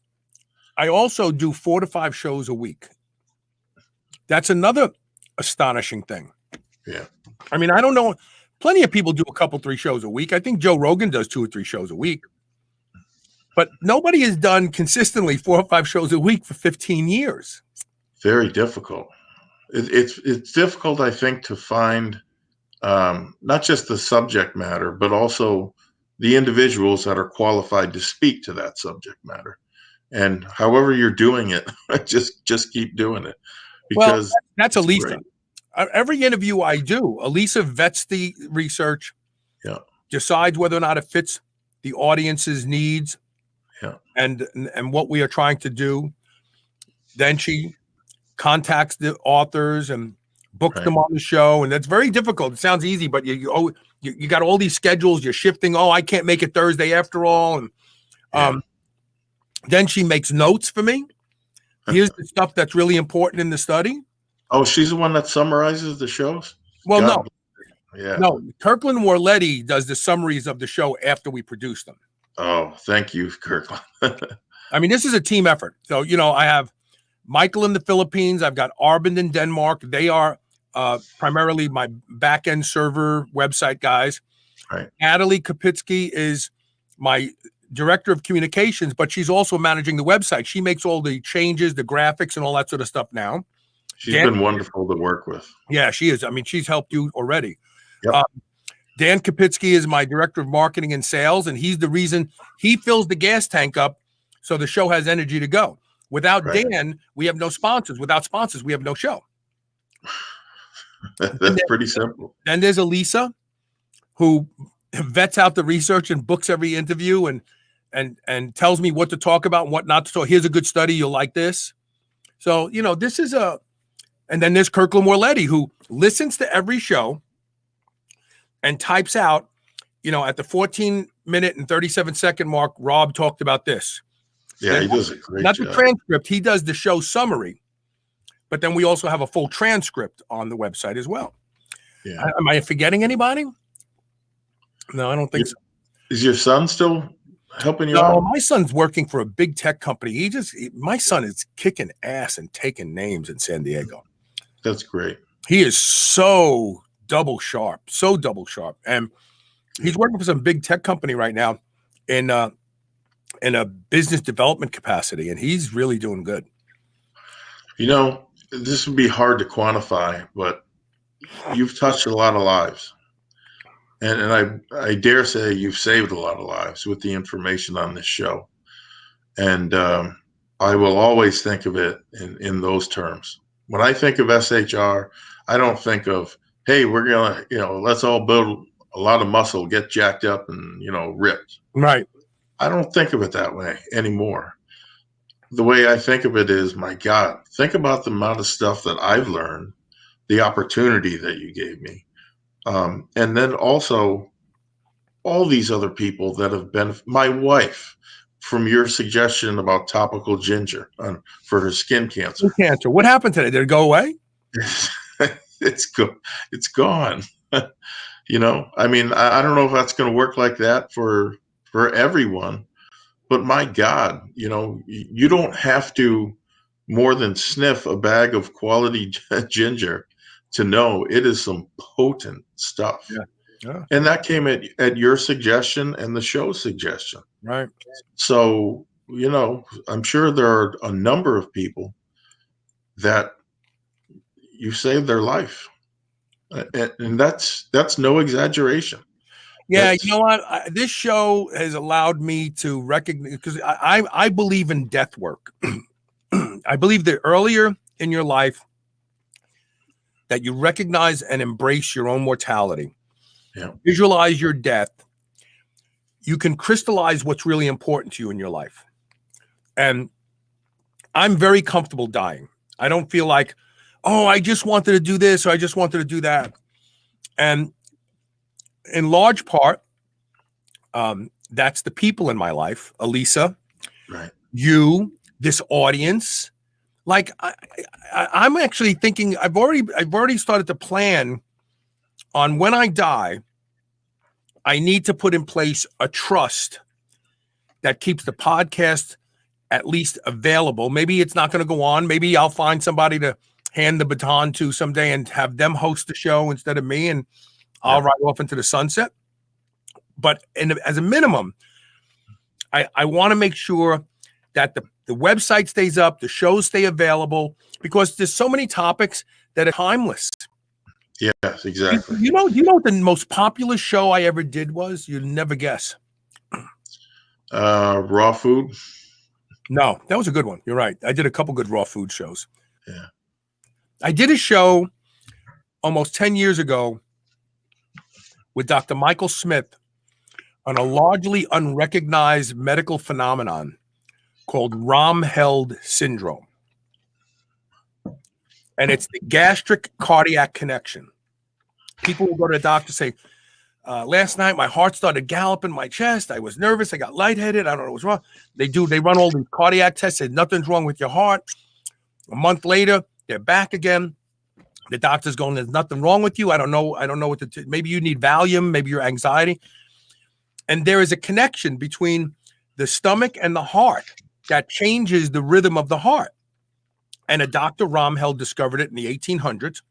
[SPEAKER 2] I also do 4 to 5 shows a week. That's another astonishing thing.
[SPEAKER 3] Yeah.
[SPEAKER 2] I mean, I don't know. Plenty of people do a couple, 3 shows a week. I think Joe Rogan does 2 or 3 shows a week. But nobody has done consistently 4 or 5 shows a week for 15 years.
[SPEAKER 3] Very difficult. It's difficult, I think, to find not just the subject matter, but also the individuals that are qualified to speak to that subject matter. And however you're doing it, just keep doing it. Because
[SPEAKER 2] that's Elisa. Every interview I do, Elisa vets the research, decides whether or not it fits the audience's needs, and what we are trying to do. Then she contacts the authors and books them on the show, and that's very difficult. It sounds easy, but you got all these schedules. You're shifting. Oh, I can't make it Thursday after all, and then she makes notes for me. Here's the stuff that's really important in the study.
[SPEAKER 3] Oh, she's the one that summarizes the shows?
[SPEAKER 2] Well, no, Kirkland Morletti does the summaries of the show after we produce them.
[SPEAKER 3] Oh, thank you, Kirkland.
[SPEAKER 2] I mean, this is a team effort. So, you know, I have Michael in the Philippines. I've got Arvind in Denmark. They are primarily my back-end server website guys.
[SPEAKER 3] Right.
[SPEAKER 2] Natalie Kapitsky is my director of communications, but she's also managing the website. She makes all the changes, the graphics, and all that sort of stuff now.
[SPEAKER 3] She's been wonderful to work with.
[SPEAKER 2] Yeah, she is. I mean, she's helped you already.
[SPEAKER 3] Yep.
[SPEAKER 2] Dan Kapitsky is my director of marketing and sales, and he's the reason he fills the gas tank up so the show has energy to go. Without Dan, we have no sponsors. Without sponsors, we have no show.
[SPEAKER 3] That's pretty simple.
[SPEAKER 2] Then there's Elisa, who vets out the research and books every interview and tells me what to talk about and what not to talk. Here's a good study. You'll like this. So, you know, this is and then there's Kirkland Morletti, who listens to every show and types out, you know, at the 14-minute and 37-second mark, Rob talked about this.
[SPEAKER 3] Yeah, he does a great job.
[SPEAKER 2] Not the transcript. He does the show summary. But then we also have a full transcript on the website as well.
[SPEAKER 3] Yeah.
[SPEAKER 2] Am I forgetting anybody? No, I don't think so.
[SPEAKER 3] Is your son still helping you out?
[SPEAKER 2] No, my son's working for a big tech company. My son is kicking ass and taking names in San Diego.
[SPEAKER 3] That's great.
[SPEAKER 2] He is so double sharp. And he's working for some big tech company right now in a business development capacity, and he's really doing good.
[SPEAKER 3] You know, this would be hard to quantify, but you've touched a lot of lives. And I dare say you've saved a lot of lives with the information on this show. And I will always think of it in those terms. When I think of SHR, I don't think of, hey, we're going to, you know, let's all build a lot of muscle, get jacked up and, you know, ripped.
[SPEAKER 2] Right.
[SPEAKER 3] I don't think of it that way anymore. The way I think of it is, my God, think about the amount of stuff that I've learned, the opportunity that you gave me. And then also all these other people that have been, my wife, from your suggestion about topical ginger for her skin cancer.
[SPEAKER 2] Skin cancer. What happened today? Did it go away?
[SPEAKER 3] It's gone. You know, I mean, I don't know if that's going to work like that for everyone, but my God, you know, you don't have to more than sniff a bag of quality ginger to know it is some potent stuff.
[SPEAKER 2] Yeah. Yeah.
[SPEAKER 3] And that came at your suggestion and the show's suggestion.
[SPEAKER 2] Right.
[SPEAKER 3] So, I'm sure there are a number of people that you saved their life. And that's no exaggeration.
[SPEAKER 2] Yeah, you know what? This show has allowed me to recognize, because I believe in death work. I believe that earlier in your life that you recognize and embrace your own mortality, visualize your death, you can crystallize what's really important to you in your life. And I'm very comfortable dying. I don't feel like, oh, I just wanted to do this or I just wanted to do that. And in large part, that's the people in my life, Elisa,
[SPEAKER 3] right?
[SPEAKER 2] You, this audience. Like I'm actually thinking, I've already started to plan on when I die. I need to put in place a trust that keeps the podcast at least available. Maybe it's not going to go on. Maybe I'll find somebody to hand the baton to someday and have them host the show instead of me, and I'll ride off into the sunset. But as a minimum, I want to make sure that the website stays up, the shows stay available, because there's so many topics that are timeless.
[SPEAKER 3] Yes, exactly.
[SPEAKER 2] You know what the most popular show I ever did was? You'd never guess.
[SPEAKER 3] Raw food?
[SPEAKER 2] No, that was a good one. You're right. I did a couple good raw food shows.
[SPEAKER 3] Yeah.
[SPEAKER 2] I did a show almost 10 years ago with Dr. Michael Smith on a largely unrecognized medical phenomenon called Romheld syndrome. And it's the gastric cardiac connection. People will go to the doctor and say, last night my heart started galloping in my chest. I was nervous. I got lightheaded. I don't know what's wrong. They run all these cardiac tests, say nothing's wrong with your heart. A month later, they're back again. The doctor's going, there's nothing wrong with you. I don't know what to do. Maybe you need Valium, maybe your anxiety. And there is a connection between the stomach and the heart that changes the rhythm of the heart. And a Dr. Romheld discovered it in the 1800s,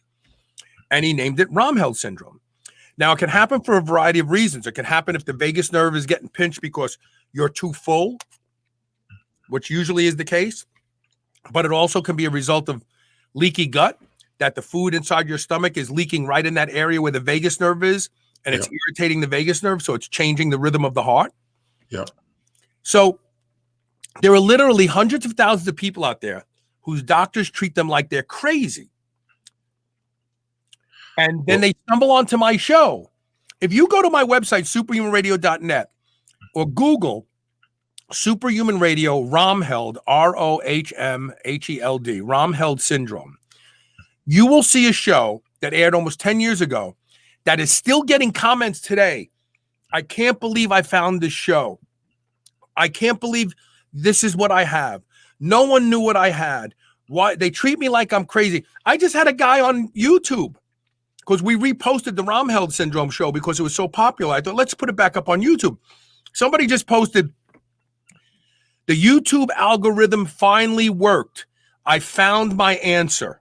[SPEAKER 2] and he named it Romheld syndrome. Now, it can happen for a variety of reasons. It can happen if the vagus nerve is getting pinched because you're too full, which usually is the case. But it also can be a result of leaky gut, that the food inside your stomach is leaking right in that area where the vagus nerve is, and it's irritating the vagus nerve, so it's changing the rhythm of the heart.
[SPEAKER 3] Yeah.
[SPEAKER 2] So there are literally hundreds of thousands of people out there whose doctors treat them like they're crazy. And then they stumble onto my show. If you go to my website, superhumanradio.net, or Google Superhuman Radio Romheld, ROHMHELD, Romheld syndrome, you will see a show that aired almost 10 years ago that is still getting comments today. I can't believe I found this show. I can't believe this is what I have. No one knew what I had. Why they treat me like I'm crazy. I just had a guy on YouTube because we reposted the Romheld syndrome show because it was so popular. I thought, let's put it back up on YouTube. Somebody just posted, the YouTube algorithm finally worked. I found my answer.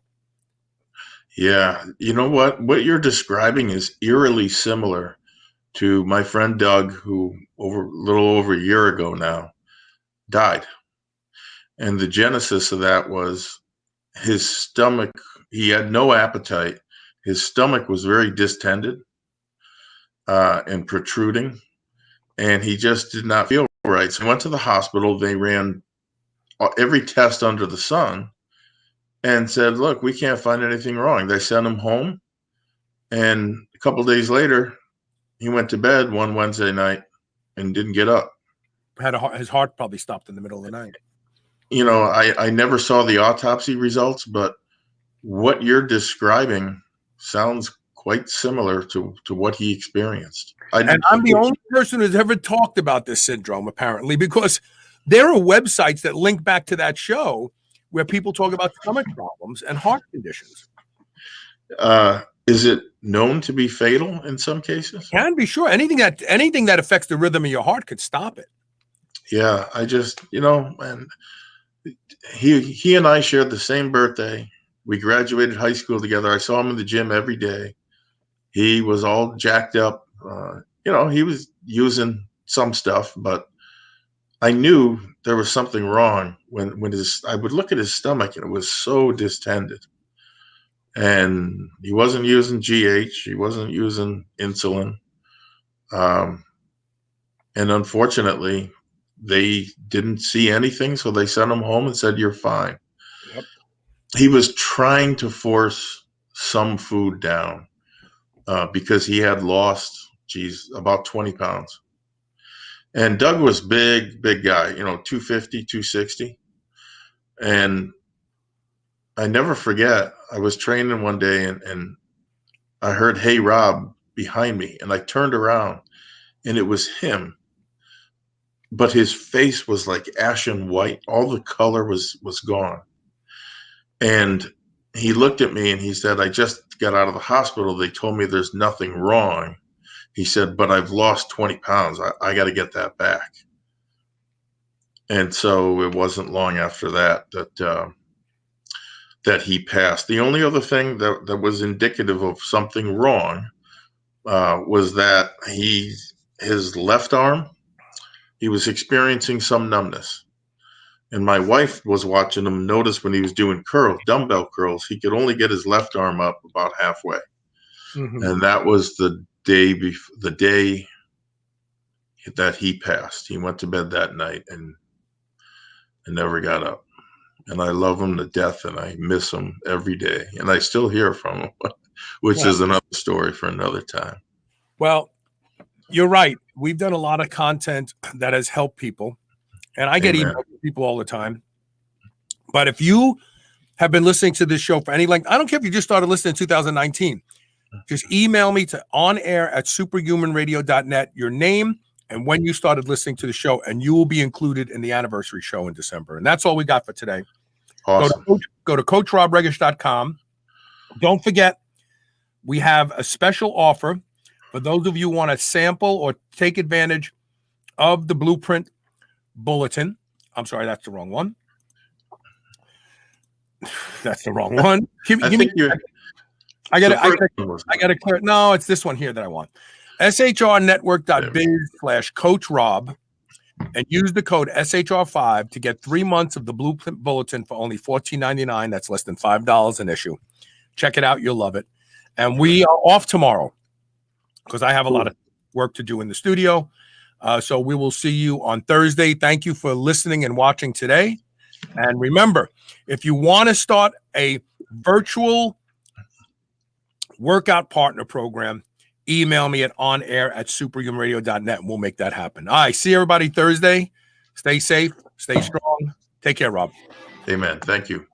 [SPEAKER 3] Yeah. You know what? What you're describing is eerily similar to my friend Doug, who a little over a year ago now died. And the genesis of that was his stomach. He had no appetite. His stomach was very distended and protruding, and he just did not feel right. So he went to the hospital. They ran every test under the sun and said, look, we can't find anything wrong. They sent him home. And a couple of days later, he went to bed one Wednesday night and didn't get up.
[SPEAKER 2] His heart probably stopped in the middle of the night.
[SPEAKER 3] You know, I never saw the autopsy results, but what you're describing sounds quite similar to what he experienced.
[SPEAKER 2] And I'm the only person who's ever talked about this syndrome, apparently, because there are websites that link back to that show where people talk about stomach problems and heart conditions.
[SPEAKER 3] Is it known to be fatal in some cases?
[SPEAKER 2] Can be, sure. Anything that affects the rhythm of your heart could stop it.
[SPEAKER 3] Yeah, I just, and he and I shared the same birthday. We graduated high school together. I saw him in the gym every day. He was all jacked up. He was using some stuff, but I knew there was something wrong when I would look at his stomach and it was so distended. And he wasn't using GH. He wasn't using insulin. And unfortunately, they didn't see anything, so they sent him home and said, "You're fine."
[SPEAKER 2] Yep.
[SPEAKER 3] He was trying to force some food down because he had lost, about 20 pounds. And Doug was big guy, 250, 260. And I never forget, I was training one day and I heard, "Hey, Rob," behind me. And I turned around and it was him. But his face was like ashen white. All the color was gone. And he looked at me and he said, "I just got out of the hospital. They told me there's nothing wrong." He said, "But I've lost 20 pounds. I got to get that back." And so it wasn't long after that he passed. The only other thing that was indicative of something wrong was that his left arm, he was experiencing some numbness. And my wife was watching him, notice when he was doing dumbbell curls, he could only get his left arm up about halfway.
[SPEAKER 2] Mm-hmm.
[SPEAKER 3] And that was the day that he passed. He went to bed that night and never got up. And I love him to death and I miss him every day. And I still hear from him, which is another story for another time.
[SPEAKER 2] Well, you're right. We've done a lot of content that has helped people. And I get emails from people all the time. But if you have been listening to this show for any length, I don't care if you just started listening in 2019, just email me to onair@superhumanradio.net, your name and when you started listening to the show, and you will be included in the anniversary show in December. And that's all we got for today.
[SPEAKER 3] Awesome.
[SPEAKER 2] Go to CoachRobRegish.com. Don't forget, we have a special offer for those of you who want to sample or take advantage of the BluePrint Bulletin. I'm sorry, that's the wrong one. That's the wrong one. I got to clear. No, it's this one here that I want. shrnetwork.biz/CoachRob and use the code SHR5 to get 3 months of the BluePrint Bulletin for only $14.99. That's less than $5 an issue. Check it out. You'll love it. And we are off tomorrow because I have a lot of work to do in the studio. So we will see you on Thursday. Thank you for listening and watching today. And remember, if you want to start a virtual workout partner program, email me at onair@superhumanradio.net and we'll make that happen. All right. See everybody Thursday. Stay safe. Stay strong. Take care, Rob.
[SPEAKER 3] Amen. Thank you.